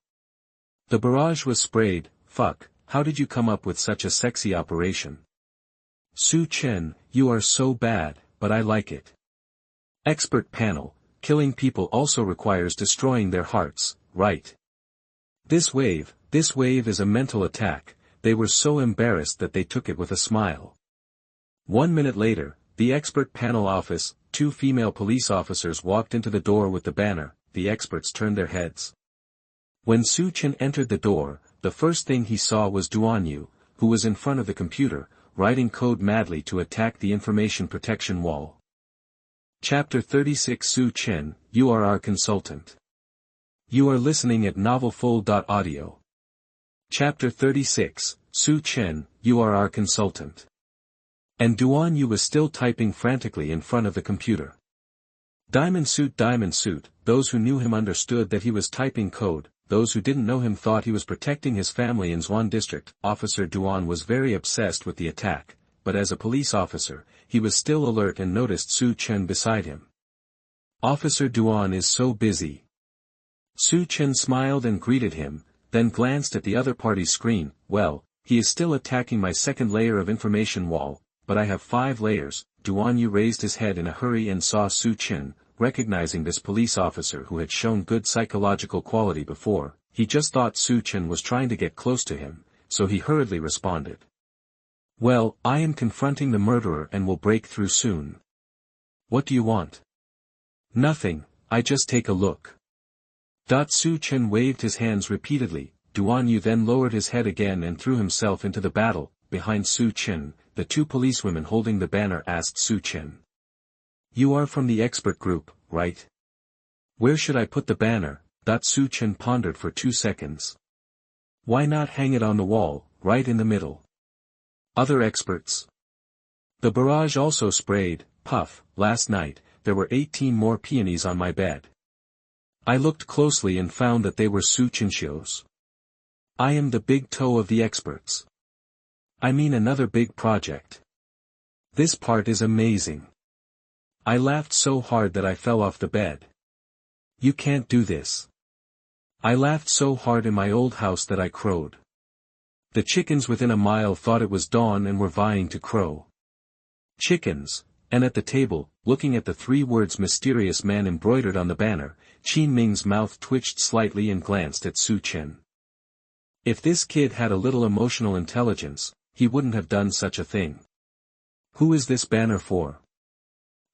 The barrage was sprayed. Fuck, how did you come up with such a sexy operation? Su Chen, you are so bad, but I like it. Expert panel, killing people also requires destroying their hearts, right? This wave is a mental attack. They were so embarrassed that they took it with a smile. 1 minute later, the expert panel office, 2 female police officers walked into the door with the banner. The experts turned their heads. When Su Chen entered the door, the first thing he saw was Duan Yu, who was in front of the computer, writing code madly to attack the information protection wall. Chapter 36 Su Chen, you are our consultant. You are listening at novelfull.audio. Chapter 36, Su Chen, you are our consultant. And Duan Yu was still typing frantically in front of the computer. Diamond suit, those who knew him understood that he was typing code, those who didn't know him thought he was protecting his family in Zhuan district. Officer Duan was very obsessed with the attack, but as a police officer, he was still alert and noticed Su Chen beside him. Officer Duan is so busy. Su Chen smiled and greeted him, then glanced at the other party's screen. Well, he is still attacking my second layer of information wall, but I have 5 layers. Duan Yu raised his head in a hurry and saw Su Chen. Recognizing this police officer who had shown good psychological quality before, he just thought Su Chen was trying to get close to him, so he hurriedly responded. Well, I am confronting the murderer and will break through soon. What do you want? Nothing, I just take a look. Su Chen waved his hands repeatedly. Duan Yu then lowered his head again and threw himself into the battle. Behind Su Chen, the two policewomen holding the banner asked Su Chen. You are from the expert group, right? Where should I put the banner? Su Chen pondered for 2 seconds. Why not hang it on the wall, right in the middle? Other experts. The barrage also sprayed. Puff. Last night, there were 18 more peonies on my bed. I looked closely and found that they were Su Chen's. I am the big toe of the experts. I mean another big project. This part is amazing. I laughed so hard that I fell off the bed. You can't do this. I laughed so hard in my old house that I crowed. The chickens within a mile thought it was dawn and were vying to crow. Chickens, and at the table, looking at the 3 words mysterious man embroidered on the banner, Qin Ming's mouth twitched slightly and glanced at Su Chen. If this kid had a little emotional intelligence, he wouldn't have done such a thing. Who is this banner for?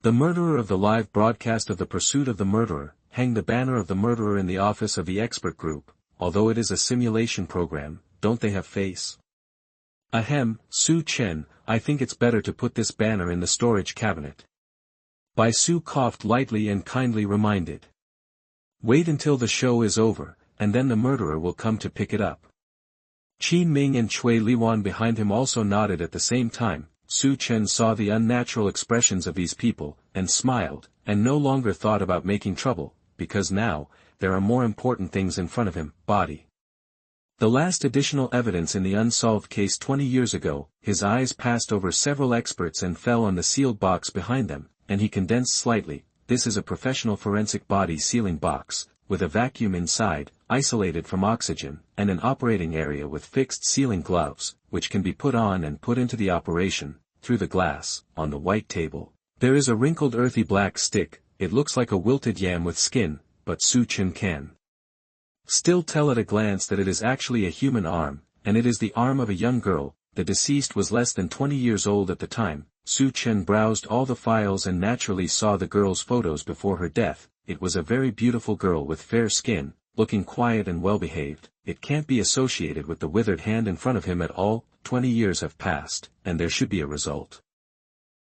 The murderer of the live broadcast of the pursuit of the murderer. Hang the banner of the murderer in the office of the expert group. Although it is a simulation program, don't they have face? Ahem, Su Chen, I think it's better to put this banner in the storage cabinet. Bai Su coughed lightly and kindly reminded. Wait until the show is over, and then the murderer will come to pick it up. Qin Ming and Cui Liwan behind him also nodded at the same time. Su Chen saw the unnatural expressions of these people, and smiled, and no longer thought about making trouble, because now, there are more important things in front of him, body. The last additional evidence in the unsolved case 20 years ago, his eyes passed over several experts and fell on the sealed box behind them, and he condensed slightly. This is a professional forensic body sealing box, with a vacuum inside, isolated from oxygen, and an operating area with fixed sealing gloves, which can be put on and put into the operation, through the glass, on the white table. There is a wrinkled earthy black stick. It looks like a wilted yam with skin, but Su Chen can still tell at a glance that it is actually a human arm, and it is the arm of a young girl. The deceased was less than 20 years old at the time. Su Chen browsed all the files and naturally saw the girl's photos before her death. It was a very beautiful girl with fair skin, looking quiet and well-behaved. It can't be associated with the withered hand in front of him at all. 20 years have passed, and there should be a result.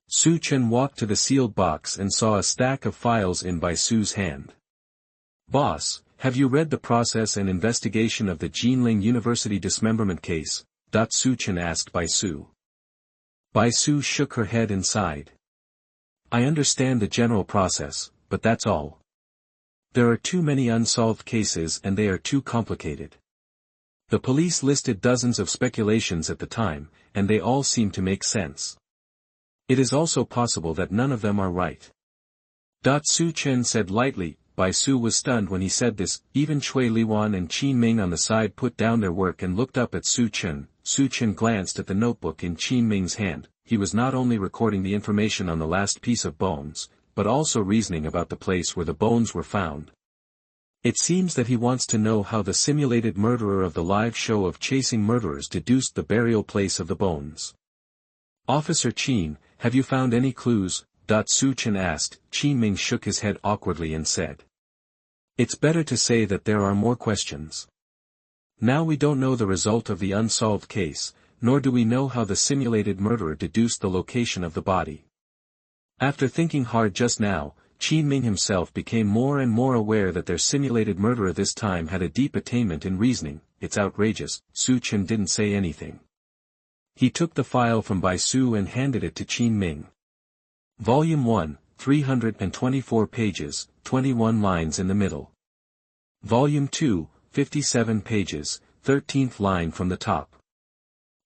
Su Chen walked to the sealed box and saw a stack of files in Bai Su's hand. Boss, have you read the process and investigation of the Jinling University dismemberment case? Su Chen asked Bai Su. Bai Su shook her head and sighed. I understand the general process, but that's all. There are too many unsolved cases and they are too complicated. The police listed dozens of speculations at the time, and they all seem to make sense. It is also possible that none of them are right. Su Chen said lightly. Bai Su was stunned when he said this. Even Cui Liwan and Qin Ming on the side put down their work and looked up at Su Chen. Su Chen glanced at the notebook in Qin Ming's hand. He was not only recording the information on the last piece of bones, but also reasoning about the place where the bones were found. It seems that he wants to know how the simulated murderer of the live show of chasing murderers deduced the burial place of the bones. Officer Qin, have you found any clues? Su Chen asked. Qin Ming shook his head awkwardly and said. It's better to say that there are more questions. Now we don't know the result of the unsolved case, nor do we know how the simulated murderer deduced the location of the body. After thinking hard just now, Qin Ming himself became more and more aware that their simulated murderer this time had a deep attainment in reasoning. It's outrageous. Su Chen didn't say anything. He took the file from Bai Su and handed it to Qin Ming. Volume 1, 324 pages, 21 lines in the middle. Volume 2, 57 pages, 13th line from the top.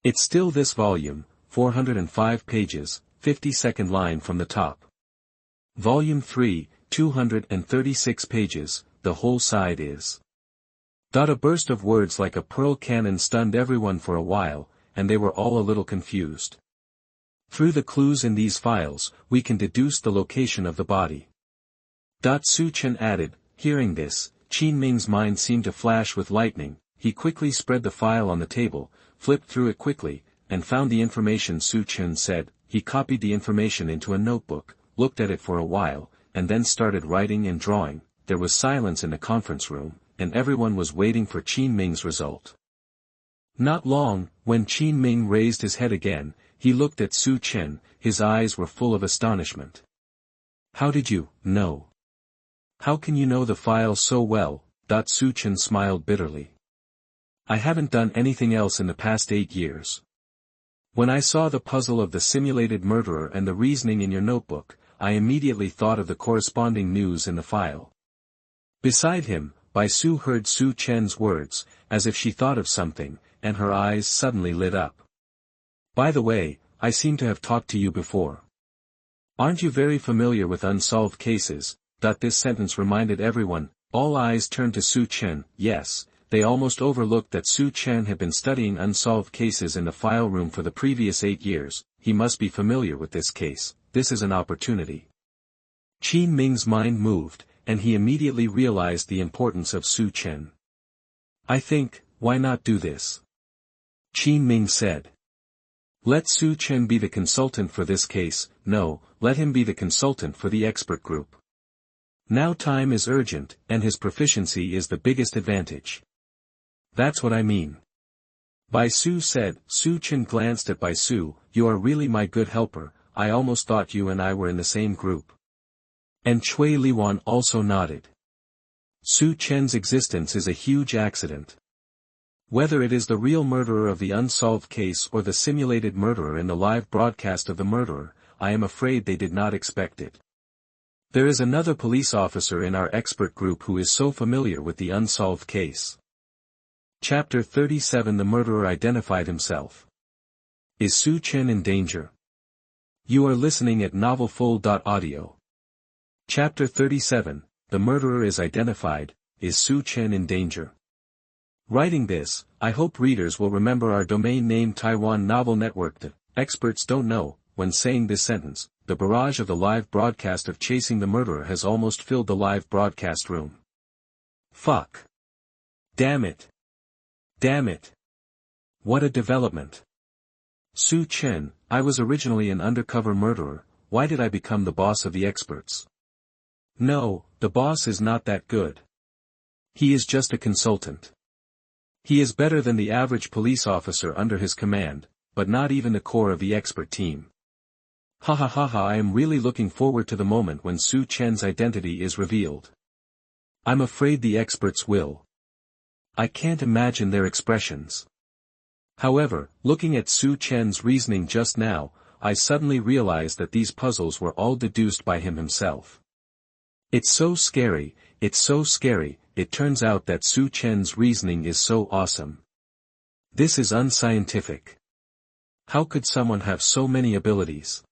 It's still this volume, 405 pages, 52nd line from the top. Volume 3, 236 pages, the whole side is. A burst of words like a pearl cannon stunned everyone for a while, and they were all a little confused. Through the clues in these files, we can deduce the location of the body. Su Chen added. Hearing this, Qin Ming's mind seemed to flash with lightning. He quickly spread the file on the table, flipped through it quickly, and found the information Su Chen said. He copied the information into a notebook, looked at it for a while, and then started writing and drawing. There was silence in the conference room, and everyone was waiting for Qin Ming's result. Not long, when Qin Ming raised his head again, he looked at Su Chen, his eyes were full of astonishment. "How did you know? How can you know the file so well?" Su Chen smiled bitterly. "I haven't done anything else in the past 8 years. When I saw the puzzle of the simulated murderer and the reasoning in your notebook, I immediately thought of the corresponding news in the file." Beside him, Bai Su heard Su Chen's words, as if she thought of something, and her eyes suddenly lit up. "By the way, I seem to have talked to you before. Aren't you very familiar with unsolved cases?" This sentence reminded everyone. All eyes turned to Su Chen. Yes, they almost overlooked that Su Chen had been studying unsolved cases in the file room for the previous 8 years. He must be familiar with this case. This is an opportunity. Qin Ming's mind moved, and he immediately realized the importance of Su Chen. "I think, why not do this?" Qin Ming said. "Let Su Chen be the consultant for this case." "No, let him be the consultant for the expert group. Now time is urgent, and his proficiency is the biggest advantage." "That's what I mean," Bai Su said. Su Chen glanced at Bai Su. "You are really my good helper. I almost thought you and I were in the same group." And Cui Liwan also nodded. Su Chen's existence is a huge accident. Whether it is the real murderer of the unsolved case or the simulated murderer in the live broadcast of the murderer, I am afraid they did not expect it. There is another police officer in our expert group who is so familiar with the unsolved case. Chapter 37. The murderer identified himself. Is Su Chen in danger? You are listening at novelfull.audio. Chapter 37. The murderer is identified. Is Su Chen in danger? Writing this, I hope readers will remember our domain name Taiwan Novel Network. The experts don't know, when saying this sentence, the barrage of the live broadcast of chasing the murderer has almost filled the live broadcast room. Fuck. Damn it. Damn it. What a development. Su Chen, I was originally an undercover murderer. Why did I become the boss of the experts? No, the boss is not that good. He is just a consultant. He is better than the average police officer under his command, but not even the core of the expert team. Ha ha ha ha. I am really looking forward to the moment when Su Chen's identity is revealed. I'm afraid the experts will. I can't imagine their expressions. However, looking at Su Chen's reasoning just now, I suddenly realized that these puzzles were all deduced by him himself. It's so scary, it's so scary. It turns out that Su Chen's reasoning is so awesome. This is unscientific. How could someone have so many abilities?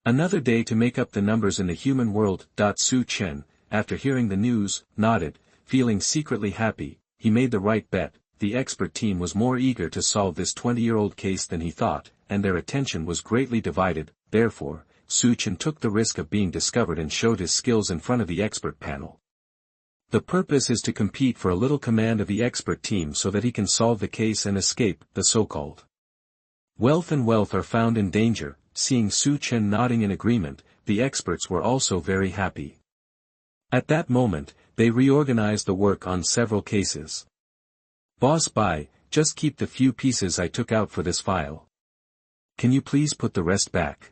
Another day to make up the numbers in the human world. Su Chen, after hearing the news, nodded, feeling secretly happy. He made the right bet. The expert team was more eager to solve this 20-year-old case than he thought, and their attention was greatly divided. Therefore, Su Chen took the risk of being discovered and showed his skills in front of the expert panel. The purpose is to compete for a little command of the expert team so that he can solve the case and escape, the so-called wealth are found in danger. Seeing Su Chen nodding in agreement, the experts were also very happy. At that moment, they reorganized the work on several cases. Boss Bai, just keep the few pieces I took out for this file. Can you please put the rest back?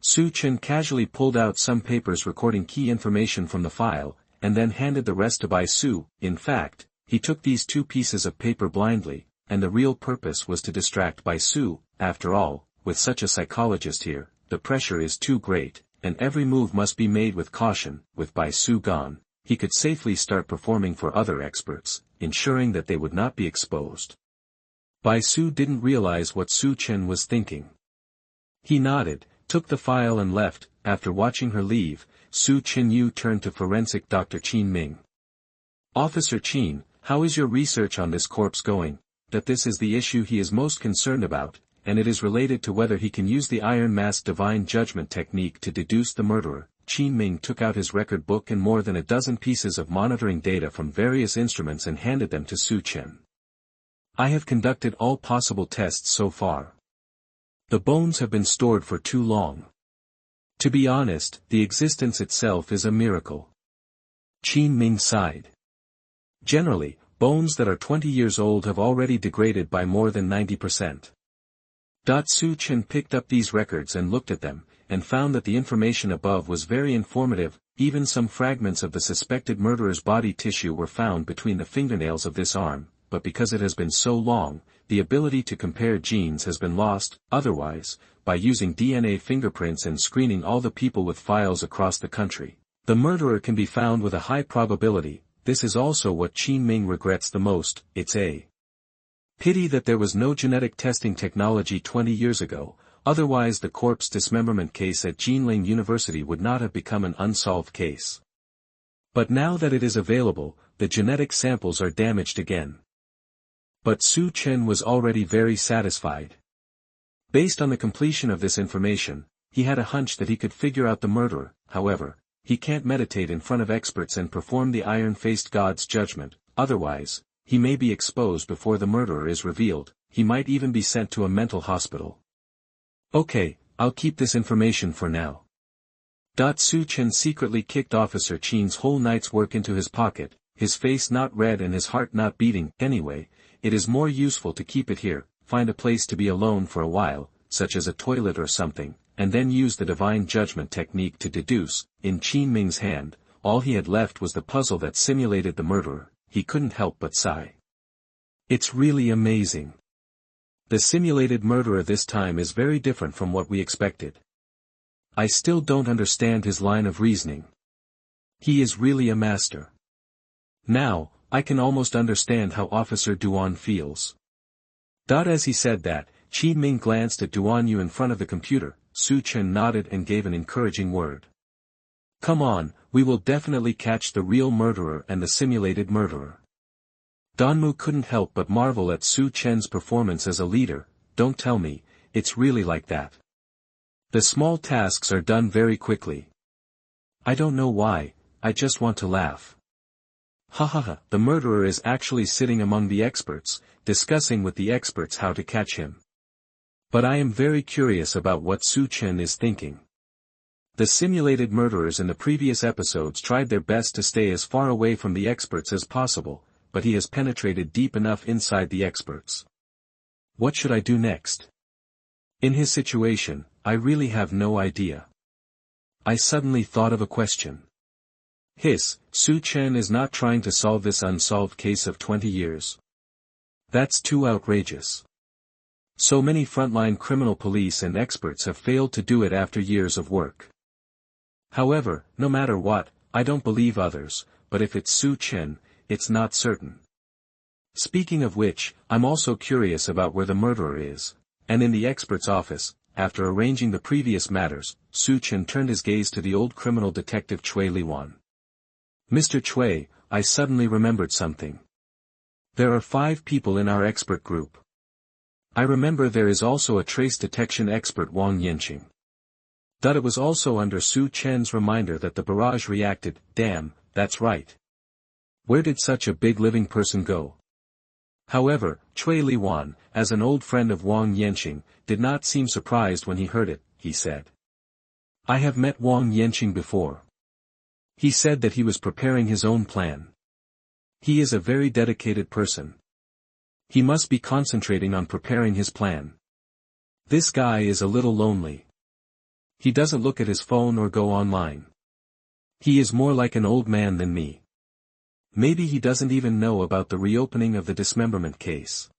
Su Chen casually pulled out some papers recording key information from the file, and then handed the rest to Bai Su. In fact, he took these 2 pieces of paper blindly, and the real purpose was to distract Bai Su. After all, with such a psychologist here, the pressure is too great, and every move must be made with caution. With Bai Su gone, he could safely start performing for other experts, ensuring that they would not be exposed. Bai Su didn't realize what Su Chen was thinking. He nodded, took the file and left. After watching her leave, Su Chen turned to forensic Dr. Qin Ming. Officer Qin, how is your research on this corpse going? This is the issue he is most concerned about, and it is related to whether he can use the Iron Mask divine judgment technique to deduce the murderer. Qin Ming took out his record book and more than a dozen pieces of monitoring data from various instruments and handed them to Su Chen. I have conducted all possible tests so far. The bones have been stored for too long. To be honest, the existence itself is a miracle. Qin Ming sighed. Generally, bones that are 20 years old have already degraded by more than 90%. Su Chen picked up these records and looked at them, and found that the information above was very informative. Even some fragments of the suspected murderer's body tissue were found between the fingernails of this arm, but because it has been so long, the ability to compare genes has been lost. Otherwise, by using DNA fingerprints and screening all the people with files across the country, the murderer can be found with a high probability. This is also what Qin Ming regrets the most. It's a pity that there was no genetic testing technology 20 years ago, otherwise the corpse dismemberment case at Jinling University would not have become an unsolved case. But now that it is available, the genetic samples are damaged again. But Su Chen was already very satisfied. Based on the completion of this information, he had a hunch that he could figure out the murderer. However, he can't meditate in front of experts and perform the iron-faced god's judgment, otherwise, he may be exposed before the murderer is revealed. He might even be sent to a mental hospital. Okay, I'll keep this information for now. Su Chen secretly kicked Officer Qin's whole night's work into his pocket, his face not red and his heart not beating. Anyway, it is more useful to keep it here. Find a place to be alone for a while, such as a toilet or something, and then use the divine judgment technique to deduce. In Qin Ming's hand, all he had left was the puzzle that simulated the murderer. He couldn't help but sigh. It's really amazing. The simulated murderer this time is very different from what we expected. I still don't understand his line of reasoning. He is really a master. Now, I can almost understand how Officer Duan feels. As he said that, Qin Ming glanced at Duan Yu in front of the computer. Su Chen nodded and gave an encouraging word. Come on, we will definitely catch the real murderer and the simulated murderer. Danmu couldn't help but marvel at Su Chen's performance as a leader. Don't tell me, it's really like that. The small tasks are done very quickly. I don't know why, I just want to laugh. Ha ha ha, the murderer is actually sitting among the experts, discussing with the experts how to catch him. But I am very curious about what Su Chen is thinking. The simulated murderers in the previous episodes tried their best to stay as far away from the experts as possible, but he has penetrated deep enough inside the experts. What should I do next? In his situation, I really have no idea. I suddenly thought of a question. Su Chen is not trying to solve this unsolved case of 20 years. That's too outrageous. So many frontline criminal police and experts have failed to do it after years of work. However, no matter what, I don't believe others, but if it's Su Chen, it's not certain. Speaking of which, I'm also curious about where the murderer is. And in the expert's office, after arranging the previous matters, Su Chen turned his gaze to the old criminal detective Cui Liwan. Mr. Cui, I suddenly remembered something. There are 5 people in our expert group. I remember there is also a trace detection expert Wang Yanqing. It was also under Su Chen's reminder that the barrage reacted. Damn, that's right. Where did such a big living person go? However, Cui Liwan, as an old friend of Wang Yanqing, did not seem surprised when he heard it. He said, I have met Wang Yanqing before. He said that he was preparing his own plan. He is a very dedicated person. He must be concentrating on preparing his plan. This guy is a little lonely. He doesn't look at his phone or go online. He is more like an old man than me. Maybe he doesn't even know about the reopening of the dismemberment case.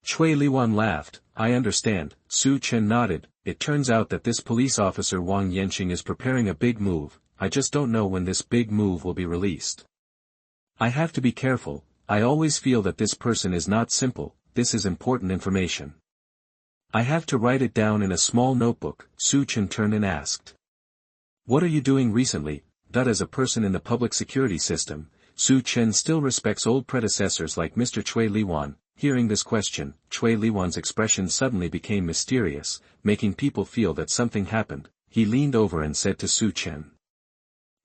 Cui Liwan laughed. I understand. Su Chen nodded. It turns out that this police officer Wang Yanqing is preparing a big move. I just don't know when this big move will be released. I have to be careful. I always feel that this person is not simple. This is important information. I have to write it down in a small notebook. Su Chen turned and asked. What are you doing recently? As a person in the public security system, Su Chen still respects old predecessors like Mr. Cui Liwan. Hearing this question, Cui Liwan's expression suddenly became mysterious, making people feel that something happened. He leaned over and said to Su Chen.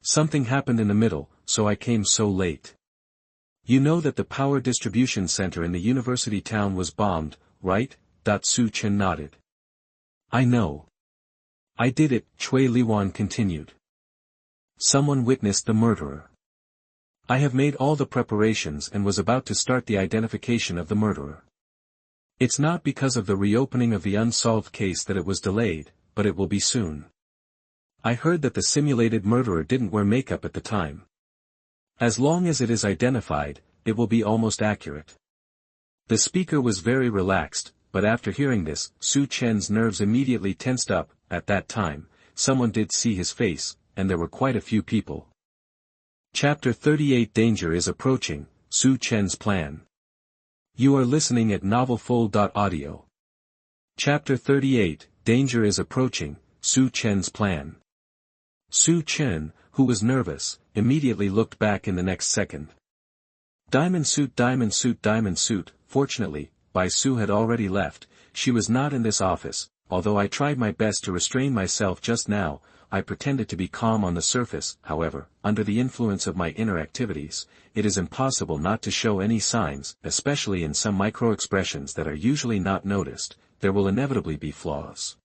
Something happened in the middle, so I came so late. You know that the power distribution center in the university town was bombed, right? Su Chen nodded. I know. I did it, Chui Liwan continued. Someone witnessed the murderer. I have made all the preparations and was about to start the identification of the murderer. It's not because of the reopening of the unsolved case that it was delayed, but it will be soon. I heard that the simulated murderer didn't wear makeup at the time. As long as it is identified, it will be almost accurate. The speaker was very relaxed, but after hearing this, Su Chen's nerves immediately tensed up. At that time, someone did see his face, and there were quite a few people. Chapter 38 Danger is approaching, Su Chen's plan. You are listening at novelfull.audio. Chapter 38 Danger is approaching, Su Chen's plan. Su Chen, who was nervous, immediately looked back in the next second. Diamond suit, diamond suit, diamond suit. Fortunately, Bai Su had already left. She was not in this office. Although I tried my best to restrain myself just now, I pretended to be calm on the surface. However, under the influence of my inner activities, it is impossible not to show any signs, especially in some micro-expressions that are usually not noticed. There will inevitably be flaws.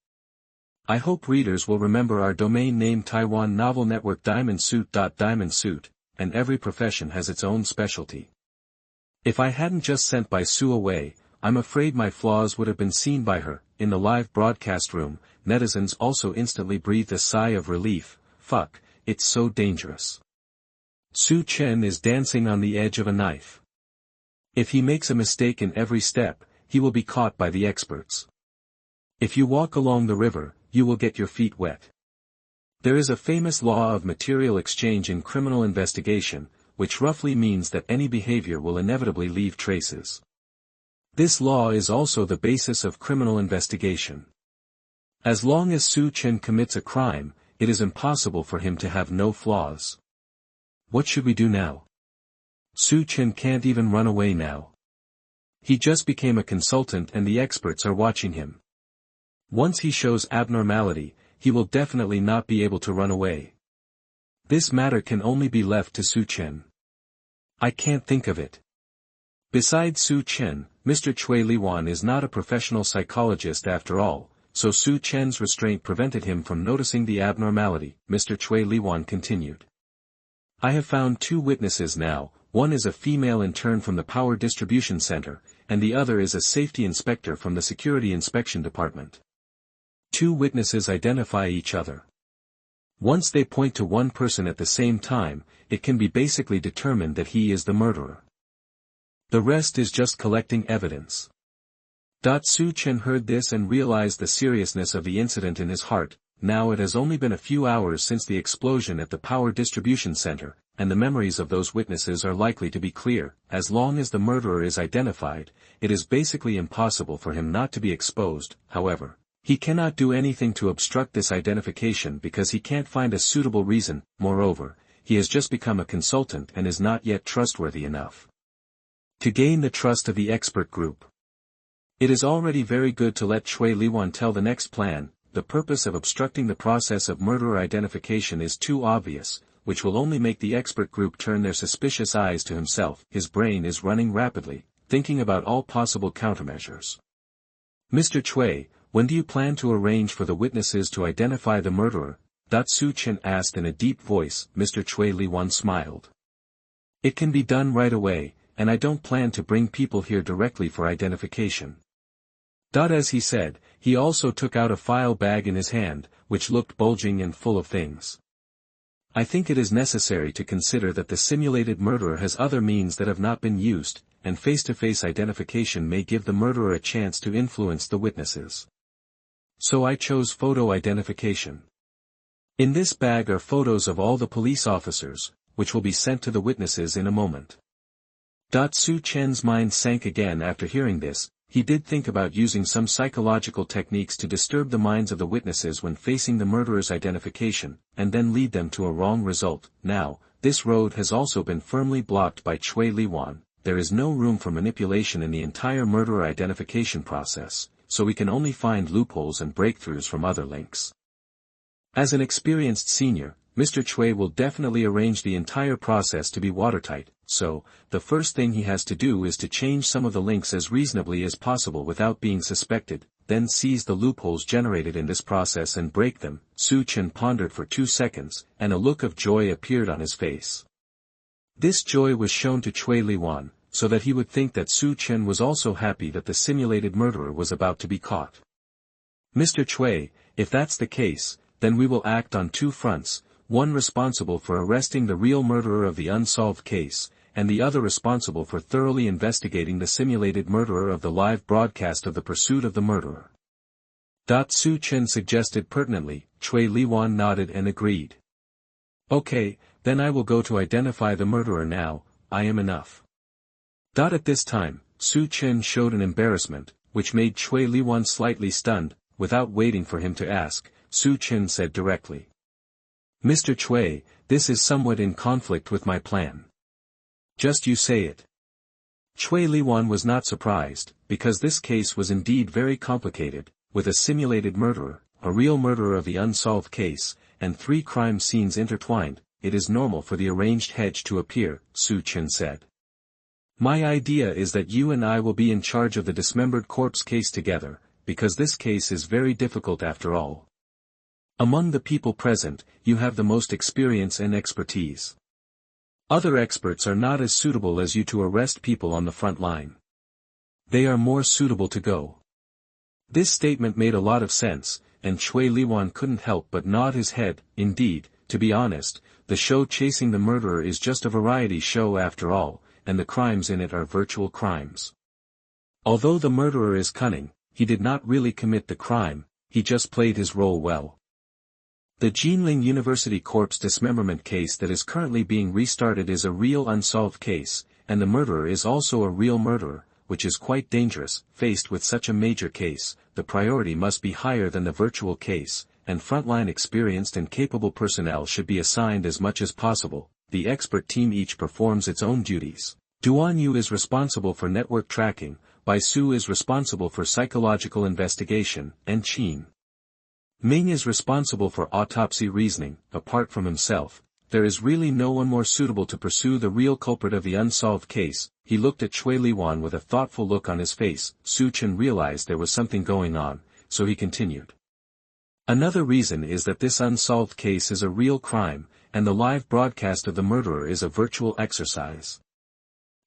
I hope readers will remember our domain name Taiwan Novel Network Diamond Suit. And every profession has its own specialty. If I hadn't just sent Bai Su away, I'm afraid my flaws would have been seen by her. In the live broadcast room, netizens also instantly breathed a sigh of relief. Fuck, it's so dangerous. Su Chen is dancing on the edge of a knife. If he makes a mistake in every step, he will be caught by the experts. If you walk along the river, you will get your feet wet. There is a famous law of material exchange in criminal investigation, which roughly means that any behavior will inevitably leave traces. This law is also the basis of criminal investigation. As long as Su Chen commits a crime, it is impossible for him to have no flaws. What should we do now? Su Chen can't even run away now. He just became a consultant and the experts are watching him. Once he shows abnormality, he will definitely not be able to run away. This matter can only be left to Su Chen. I can't think of it. Besides Su Chen, Mr. Chui Liwan is not a professional psychologist after all, so Su Chen's restraint prevented him from noticing the abnormality. Mr. Chui Liwan continued. I have found 2 witnesses now. One is a female intern from the Power Distribution Center, and the other is a safety inspector from the Security Inspection Department. 2 witnesses identify each other. Once they point to one person at the same time, it can be basically determined that he is the murderer. The rest is just collecting evidence. Su Chen heard this and realized the seriousness of the incident in his heart. Now it has only been a few hours since the explosion at the Power Distribution Center, and the memories of those witnesses are likely to be clear. As long as the murderer is identified, it is basically impossible for him not to be exposed. However, he cannot do anything to obstruct this identification because he can't find a suitable reason. Moreover, he has just become a consultant and is not yet trustworthy enough to gain the trust of the expert group. It is already very good to let Chui Liwan tell the next plan. The purpose of obstructing the process of murderer identification is too obvious, which will only make the expert group turn their suspicious eyes to himself. His brain is running rapidly, thinking about all possible countermeasures. Mr. Chui, when do you plan to arrange for the witnesses to identify the murderer? Su Chen asked in a deep voice. Mr. Chui Liwan smiled. It can be done right away, and I don't plan to bring people here directly for identification. As he said, he also took out a file bag in his hand, which looked bulging and full of things. I think it is necessary to consider that the simulated murderer has other means that have not been used, and face-to-face identification may give the murderer a chance to influence the witnesses. So I chose photo identification. In this bag are photos of all the police officers, which will be sent to the witnesses in a moment. Su Chen's mind sank again after hearing this. He did think about using some psychological techniques to disturb the minds of the witnesses when facing the murderer's identification, and then lead them to a wrong result. Now, this road has also been firmly blocked by Chui Liwan. There is no room for manipulation in the entire murderer identification process, so we can only find loopholes and breakthroughs from other links. As an experienced senior, Mr. Chui will definitely arrange the entire process to be watertight, so, the first thing he has to do is to change some of the links as reasonably as possible without being suspected. then seize the loopholes generated in this process and break them. Su Chen pondered for 2 seconds, and a look of joy appeared on his face. This joy was shown to Cui Liwan, so that he would think that Su Chen was also happy that the simulated murderer was about to be caught. Mr. Cui, if that's the case, then we will act on 2 fronts, one responsible for arresting the real murderer of the unsolved case, and the other responsible for thoroughly investigating the simulated murderer of the live broadcast of the pursuit of the murderer. Su Chen suggested pertinently. Cui Liwan nodded and agreed. Okay, then I will go to identify the murderer now. I am enough. At this time, Su Chen showed an embarrassment, which made Cui Liwan slightly stunned. Without waiting for him to ask, Su Chen said directly. Mr. Cui, this is somewhat in conflict with my plan. Just you say it. Cui Liwan was not surprised, because this case was indeed very complicated, with a simulated murderer, a real murderer of the unsolved case, and 3 crime scenes intertwined. It is normal for the arranged hedge to appear, Su Chen said. My idea is that you and I will be in charge of the dismembered corpse case together, because this case is very difficult after all. Among the people present, you have the most experience and expertise. Other experts are not as suitable as you to arrest people on the front line. They are more suitable to go. This statement made a lot of sense, and Cui Liwan couldn't help but nod his head. Indeed, to be honest, the show Chasing the Murderer is just a variety show after all, and the crimes in it are virtual crimes. Although the murderer is cunning, he did not really commit the crime, he just played his role well. The Jinling University corpse dismemberment case that is currently being restarted is a real unsolved case, and the murderer is also a real murderer, which is quite dangerous. Faced with such a major case, the priority must be higher than the virtual case, and frontline experienced and capable personnel should be assigned as much as possible. The expert team each performs its own duties. Duan Yu is responsible for network tracking, Bai Su is responsible for psychological investigation, and Qin Ming is responsible for autopsy reasoning. Apart from himself, there is really no one more suitable to pursue the real culprit of the unsolved case. He looked at Cui Liwan with a thoughtful look on his face. Su Chen realized there was something going on, so he continued. Another reason is that this unsolved case is a real crime, and the live broadcast of the murderer is a virtual exercise.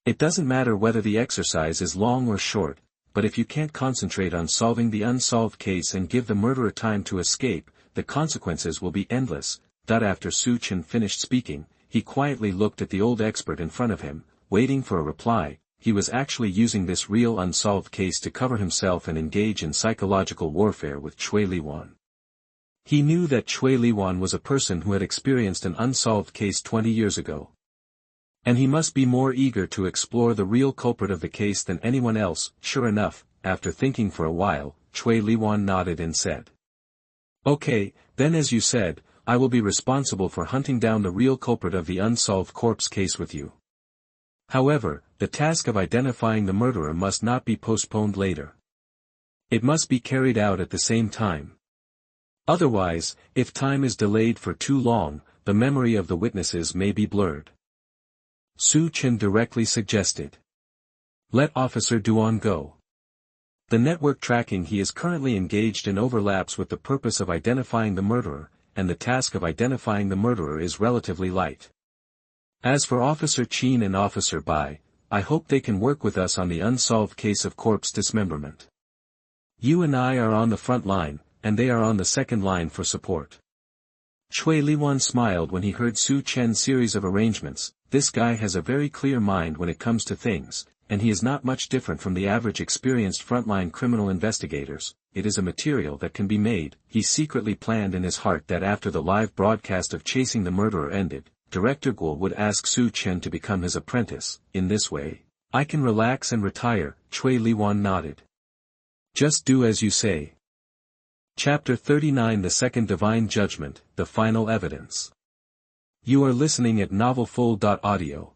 It doesn't matter whether the exercise is long or short, but if you can't concentrate on solving the unsolved case and give the murderer time to escape, the consequences will be endless. After Su Chen finished speaking, he quietly looked at the old expert in front of him, waiting for a reply. He was actually using this real unsolved case to cover himself and engage in psychological warfare with Cui Liwan. He knew that Cui Liwan was a person who had experienced an unsolved case 20 years ago. And he must be more eager to explore the real culprit of the case than anyone else. Sure enough, after thinking for a while, Cui Liwan nodded and said. Okay, then as you said, I will be responsible for hunting down the real culprit of the unsolved corpse case with you. However, the task of identifying the murderer must not be postponed later. It must be carried out at the same time. Otherwise, if time is delayed for too long, the memory of the witnesses may be blurred. Su Chen directly suggested. Let Officer Duan go. The network tracking he is currently engaged in overlaps with the purpose of identifying the murderer, and the task of identifying the murderer is relatively light. As for Officer Qin and Officer Bai, I hope they can work with us on the unsolved case of corpse dismemberment. You and I are on the front line, and they are on the second line for support. Cui Liwan smiled when he heard Su Chen's series of arrangements. This guy has a very clear mind when it comes to things, and he is not much different from the average experienced frontline criminal investigators. It is a material that can be made. He secretly planned in his heart that after the live broadcast of Chasing the Murderer ended, Director Guo would ask Su Chen to become his apprentice. In this way, I can relax and retire. Cui Liwan nodded. Just do as you say. Chapter 39 The Second Divine Judgment, The Final Evidence. You are listening at novelfull.audio.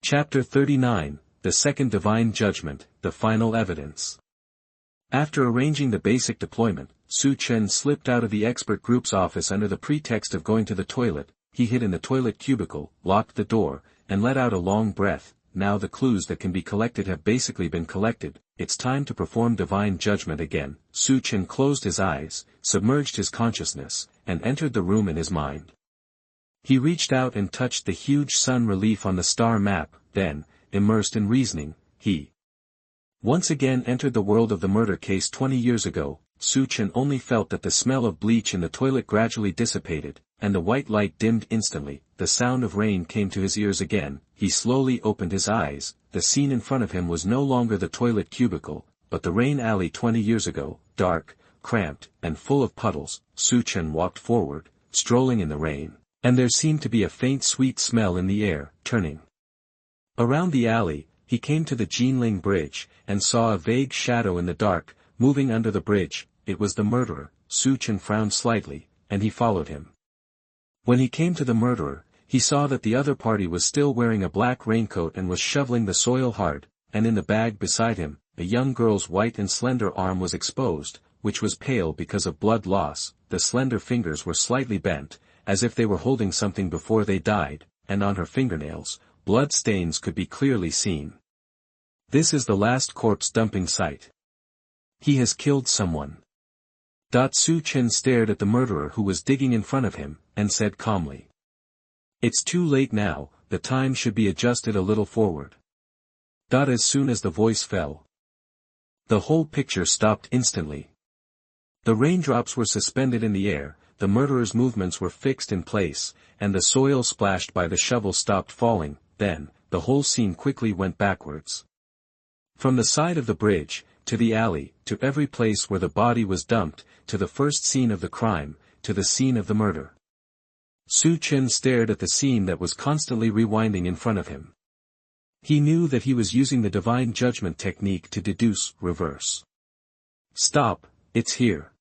Chapter 39, The Second Divine Judgment, The Final Evidence. After arranging the basic deployment, Su Chen slipped out of the expert group's office under the pretext of going to the toilet. He hid in the toilet cubicle, locked the door, and let out a long breath. now the clues that can be collected have basically been collected, it's time to perform divine judgment again. Su Chen closed his eyes, submerged his consciousness, and entered the room in his mind. He reached out and touched the huge sun relief on the star map, then, immersed in reasoning, he once again entered the world of the murder case 20 years ago. Su Chen only felt that the smell of bleach in the toilet gradually dissipated, and the white light dimmed instantly. The sound of rain came to his ears again. He slowly opened his eyes. The scene in front of him was no longer the toilet cubicle, but the rain alley 20 years ago, dark, cramped, and full of puddles. Su Chen walked forward, strolling in the rain, and there seemed to be a faint sweet smell in the air. Turning around the alley, he came to the Jinling Bridge, and saw a vague shadow in the dark, moving under the bridge. It was the murderer. Su Chen frowned slightly, and he followed him. When he came to the murderer, he saw that the other party was still wearing a black raincoat and was shoveling the soil hard, and in the bag beside him, a young girl's white and slender arm was exposed, which was pale because of blood loss. The slender fingers were slightly bent, as if they were holding something before they died, and on her fingernails, blood stains could be clearly seen. This is the last corpse dumping site. He has killed someone. Su Chen stared at the murderer who was digging in front of him, and said calmly. It's too late now, the time should be adjusted a little forward. As soon as the voice fell, the whole picture stopped instantly. The raindrops were suspended in the air, the murderer's movements were fixed in place, and the soil splashed by the shovel stopped falling. Then, the whole scene quickly went backwards. From the side of the bridge, to the alley, to every place where the body was dumped, to the first scene of the crime, to the scene of the murder. Su Chen stared at the scene that was constantly rewinding in front of him. He knew that he was using the divine judgment technique to deduce, reverse. Stop, it's here.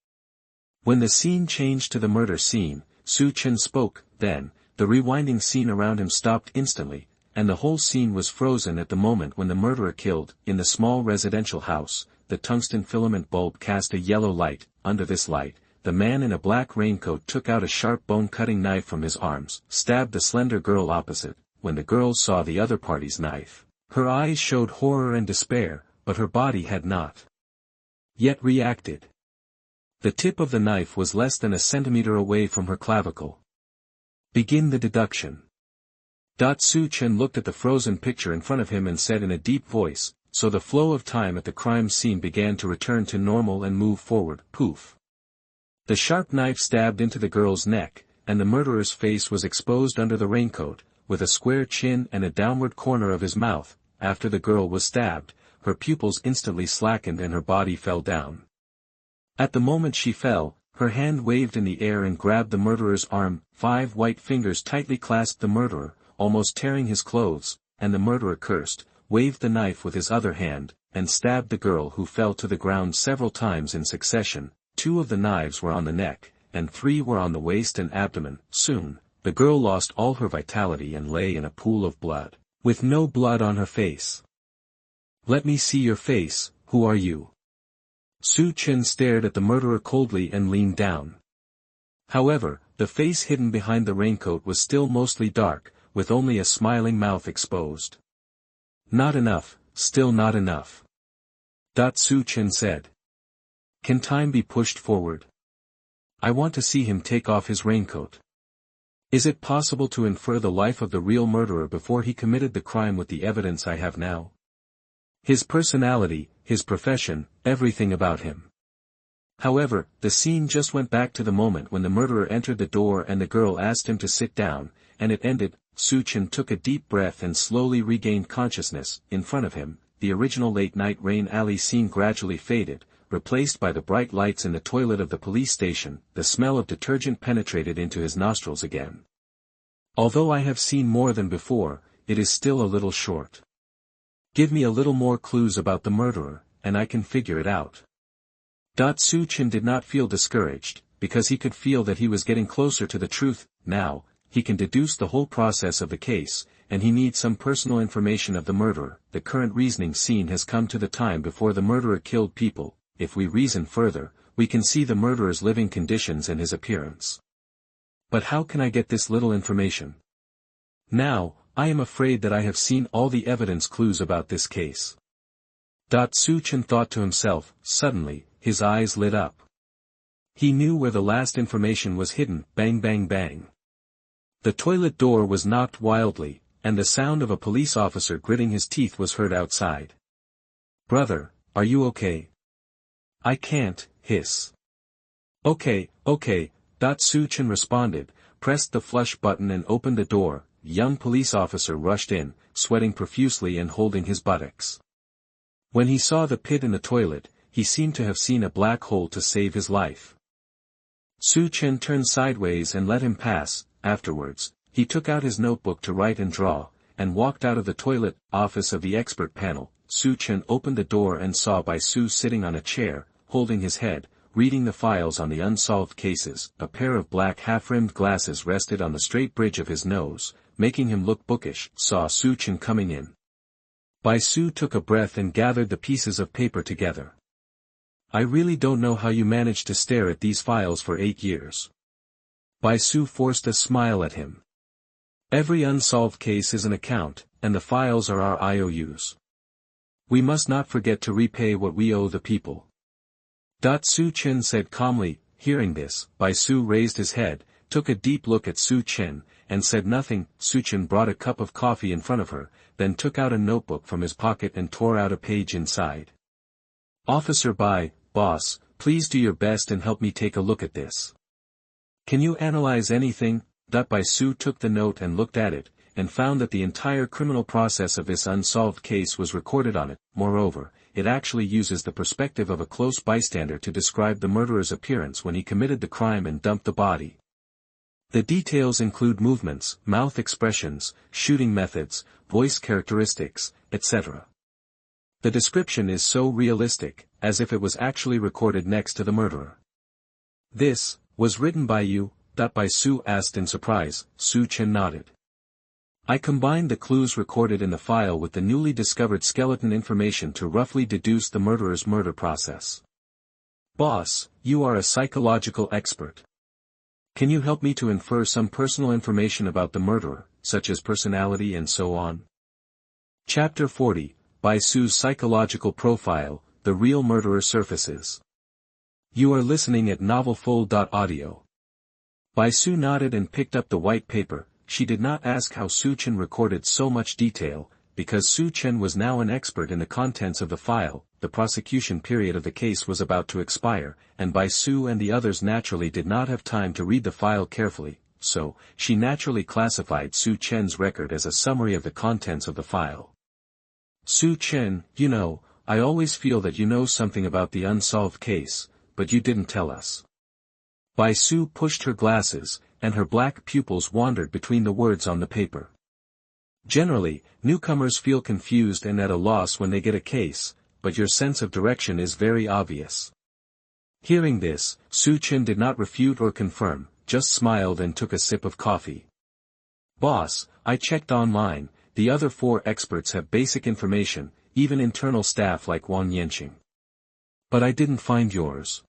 When the scene changed to the murder scene, Su Chen spoke. Then, the rewinding scene around him stopped instantly, and the whole scene was frozen at the moment when the murderer killed. In the small residential house, the tungsten filament bulb cast a yellow light. Under this light, the man in a black raincoat took out a sharp bone-cutting knife from his arms, stabbed the slender girl opposite. When the girl saw the other party's knife, her eyes showed horror and despair, but her body had not yet reacted. The tip of the knife was less than a centimeter away from her clavicle. Begin the deduction. Su Chen looked at the frozen picture in front of him and said in a deep voice, so the flow of time at the crime scene began to return to normal and move forward. Poof. The sharp knife stabbed into the girl's neck, and the murderer's face was exposed under the raincoat, with a square chin and a downward corner of his mouth. After the girl was stabbed, her pupils instantly slackened and her body fell down. At the moment she fell, her hand waved in the air and grabbed the murderer's arm. 5 white fingers tightly clasped the murderer, almost tearing his clothes, and the murderer cursed, waved the knife with his other hand, and stabbed the girl, who fell to the ground several times in succession. 2 of the knives were on the neck, and 3 were on the waist and abdomen. Soon, the girl lost all her vitality and lay in a pool of blood, with no blood on her face. Let me see your face. Who are you? Su Chen stared at the murderer coldly and leaned down. However, the face hidden behind the raincoat was still mostly dark, with only a smiling mouth exposed. Not enough, still not enough. Su Chen said. Can time be pushed forward? I want to see him take off his raincoat. Is it possible to infer the life of the real murderer before he committed the crime with the evidence I have now? His personality, his profession, everything about him. However, the scene just went back to the moment when the murderer entered the door and the girl asked him to sit down, and it ended. Su Chen took a deep breath and slowly regained consciousness. In front of him, the original late-night rain alley scene gradually faded, replaced by the bright lights in the toilet of the police station. The smell of detergent penetrated into his nostrils again. Although I have seen more than before, it is still a little short. Give me a little more clues about the murderer, and I can figure it out. Su Chen did not feel discouraged, because he could feel that he was getting closer to the truth. Now, he can deduce the whole process of the case, and he needs some personal information of the murderer. The current reasoning scene has come to the time before the murderer killed people. If we reason further, we can see the murderer's living conditions and his appearance. But how can I get this little information? Now, I am afraid that I have seen all the evidence clues about this case. Su Chen thought to himself. Suddenly, his eyes lit up. He knew where the last information was hidden. Bang bang bang. The toilet door was knocked wildly, and the sound of a police officer gritting his teeth was heard outside. "Brother, are you okay?" "I can't," hiss. Okay. Su Chen responded, pressed the flush button and opened the door. The young police officer rushed in, sweating profusely and holding his buttocks. When he saw the pit in the toilet, he seemed to have seen a black hole to save his life. Su Chen turned sideways and let him pass. Afterwards, he took out his notebook to write and draw, and walked out of the toilet. Office of the expert panel. Su Chen opened the door and saw Bai Su sitting on a chair, holding his head, reading the files on the unsolved cases. A pair of black half-rimmed glasses rested on the straight bridge of his nose, making him look bookish. Saw Su Chen coming in. Bai Su took a breath and gathered the pieces of paper together. "I really don't know how you managed to stare at these files for 8 years. Bai Su forced a smile at him. "Every unsolved case is an account, and the files are our IOUs. We must not forget to repay what we owe the people." Su Chen said calmly. Hearing this, Bai Su raised his head, took a deep look at Su Chen, and said nothing. Su Chen brought a cup of coffee in front of her, then took out a notebook from his pocket and tore out a page inside. "Officer Bai, boss, please do your best and help me take a look at this. Can you analyze anything?" Bai Su took the note and looked at it, and found that the entire criminal process of this unsolved case was recorded on it. Moreover, it actually uses the perspective of a close bystander to describe the murderer's appearance when he committed the crime and dumped the body. The details include movements, mouth expressions, shooting methods, voice characteristics, etc. The description is so realistic, as if it was actually recorded next to the murderer. "This was written by you?" Bai Su asked in surprise. Su Chen nodded. "I combined the clues recorded in the file with the newly discovered skeleton information to roughly deduce the murderer's murder process." "Boss, you are a psychological expert. Can you help me to infer some personal information about the murderer, such as personality and so on?" Chapter 40, Bai Su's Psychological Profile, The Real Murderer Surfaces. You are listening at novelfull.audio. Bai Su nodded and picked up the white paper. She did not ask how Su Chen recorded so much detail, because Su Chen was now an expert in the contents of the file. The prosecution period of the case was about to expire, and Bai Su and the others naturally did not have time to read the file carefully, so, she naturally classified Su Chen's record as a summary of the contents of the file. "Su Chen, you know, I always feel that you know something about the unsolved case, but you didn't tell us." Bai Su pushed her glasses, and her black pupils wandered between the words on the paper. Generally, newcomers feel confused and at a loss when they get a case, but your sense of direction is very obvious. Hearing this, Su Chen did not refute or confirm, just smiled and took a sip of coffee. "Boss, I checked online, the other 4 experts have basic information, even internal staff like Wang Yanqing. But I didn't find yours."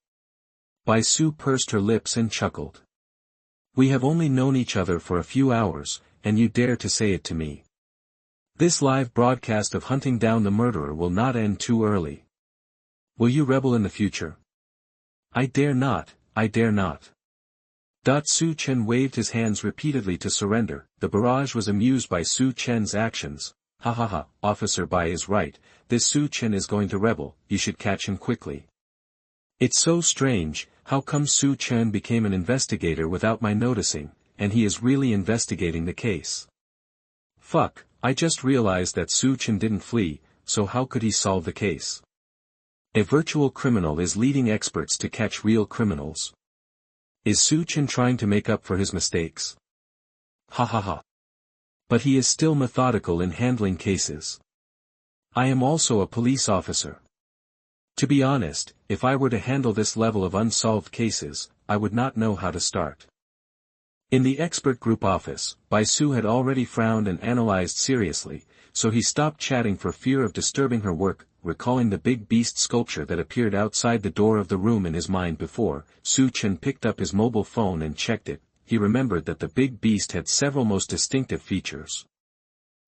Bai Su pursed her lips and chuckled. "We have only known each other for a few hours, and you dare to say it to me. This live broadcast of hunting down the murderer will not end too early. Will you rebel in the future?" "I dare not, I dare not." Su Chen waved his hands repeatedly to surrender. The barrage was amused by Su Chen's actions. "Ha ha ha, Officer Bai is right, this Su Chen is going to rebel, you should catch him quickly. It's so strange, how come Su Chen became an investigator without my noticing, and he is really investigating the case. Fuck, I just realized that Su Chen didn't flee, so how could he solve the case? A virtual criminal is leading experts to catch real criminals. Is Su Chen trying to make up for his mistakes? Ha ha ha. But he is still methodical in handling cases. I am also a police officer. To be honest, if I were to handle this level of unsolved cases, I would not know how to start. In the expert group office, Bai Su had already frowned and analyzed seriously, so he stopped chatting for fear of disturbing her work, recalling the big beast sculpture that appeared outside the door of the room in his mind before. Su Chen picked up his mobile phone and checked it. He remembered that the big beast had several most distinctive features.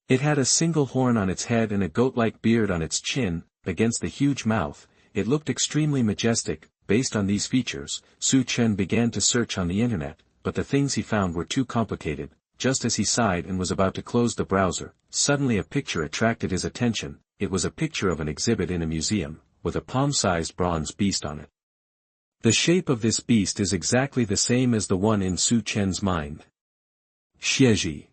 It had a single horn on its head and a goat-like beard on its chin. Against the huge mouth, it looked extremely majestic. Based on these features, Su Chen began to search on the internet, but the things he found were too complicated. Just as he sighed and was about to close the browser, suddenly a picture attracted his attention. It was a picture of an exhibit in a museum, with a palm-sized bronze beast on it. The shape of this beast is exactly the same as the one in Su Chen's mind. Xieji.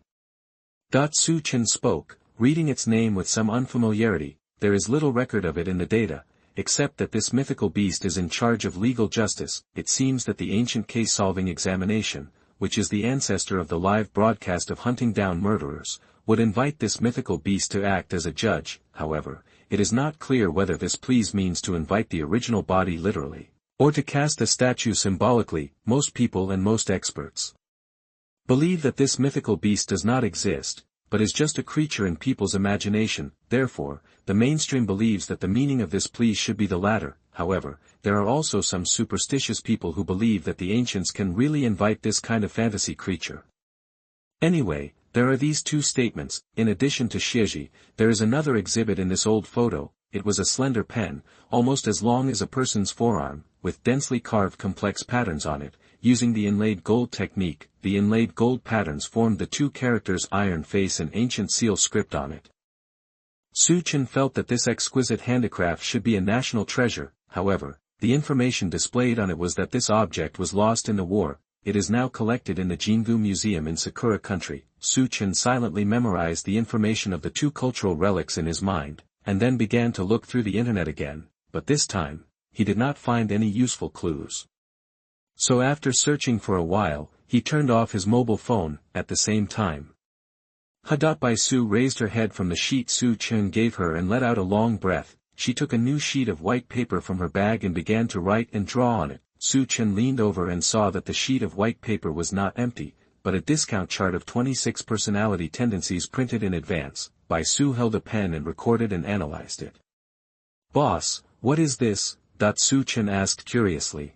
Su Chen spoke, reading its name with some unfamiliarity. There is little record of it in the data, except that this mythical beast is in charge of legal justice. It seems that the ancient case-solving examination, which is the ancestor of the live broadcast of hunting down murderers, would invite this mythical beast to act as a judge. However, it is not clear whether this please means to invite the original body literally, or to cast a statue symbolically. Most people and most experts believe that this mythical beast does not exist, but is just a creature in people's imagination. Therefore, the mainstream believes that the meaning of this please should be the latter. However, there are also some superstitious people who believe that the ancients can really invite this kind of fantasy creature. Anyway, there are these two statements. In addition to Xieji, there is another exhibit in this old photo. It was a slender pen, almost as long as a person's forearm, with densely carved complex patterns on it. Using the inlaid gold technique, the inlaid gold patterns formed the two characters Iron Face and Ancient Seal script on it. Su Chen felt that this exquisite handicraft should be a national treasure. However, the information displayed on it was that this object was lost in the war. It is now collected in the Jingu Museum in Sakura Country. Su Chen silently memorized the information of the two cultural relics in his mind, and then began to look through the internet again, but this time, he did not find any useful clues. So after searching for a while, he turned off his mobile phone. At the same time, Bai Su raised her head from the sheet Su Chen gave her and let out a long breath. She took a new sheet of white paper from her bag and began to write and draw on it. Su Chen leaned over and saw that the sheet of white paper was not empty, but a discount chart of 26 personality tendencies printed in advance. Bai Su held a pen and recorded and analyzed it. "Boss, what is this?" Su Chen asked curiously.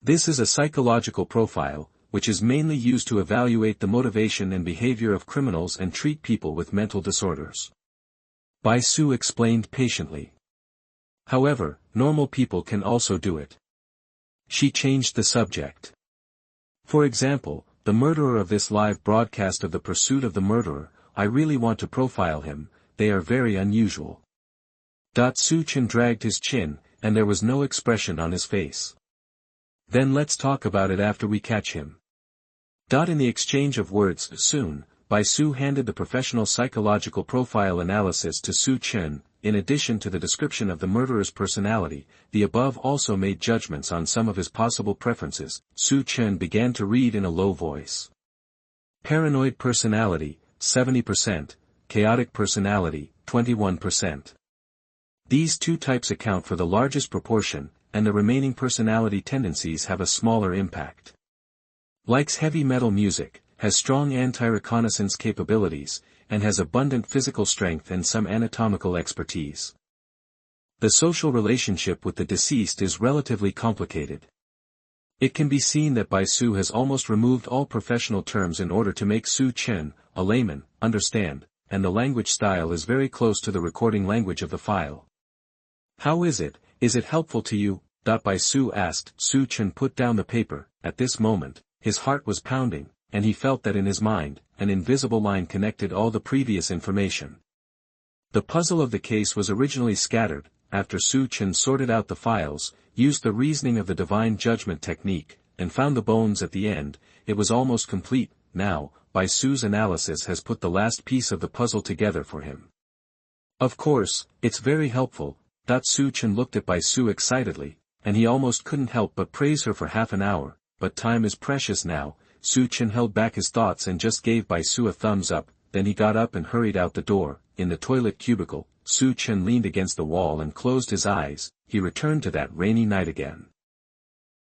"This is a psychological profile, which is mainly used to evaluate the motivation and behavior of criminals and treat people with mental disorders," Bai Su explained patiently. "However, normal people can also do it." She changed the subject. "For example, the murderer of this live broadcast of the pursuit of the murderer, I really want to profile him. They are very unusual." Su Chen dragged his chin, and there was no expression on his face. "Then let's talk about it after we catch him." In the exchange of words, soon, Bai Su handed the professional psychological profile analysis to Su Chen. In addition to the description of the murderer's personality, the above also made judgments on some of his possible preferences. Su Chen began to read in a low voice. Paranoid personality, 70%, chaotic personality, 21%. These two types account for the largest proportion, and the remaining personality tendencies have a smaller impact. Likes heavy metal music, has strong anti-reconnaissance capabilities, and has abundant physical strength and some anatomical expertise. The social relationship with the deceased is relatively complicated. It can be seen that Bai Su has almost removed all professional terms in order to make Su Chen, a layman, understand, and the language style is very close to the recording language of the file. "How is it? Is it helpful to you?" Bai Su asked. Su Chen put down the paper. At this moment, his heart was pounding, and he felt that in his mind, an invisible line connected all the previous information. The puzzle of the case was originally scattered. After Su Chen sorted out the files, used the reasoning of the divine judgment technique, and found the bones at the end, it was almost complete. Now, Bai Su's analysis has put the last piece of the puzzle together for him. "Of course, it's very helpful." Su Chen looked at Bai Su excitedly, and he almost couldn't help but praise her for half an hour. But time is precious now. Su Chen held back his thoughts and just gave Bai Su a thumbs up. Then he got up and hurried out the door. In the toilet cubicle, Su Chen leaned against the wall and closed his eyes. He returned to that rainy night again.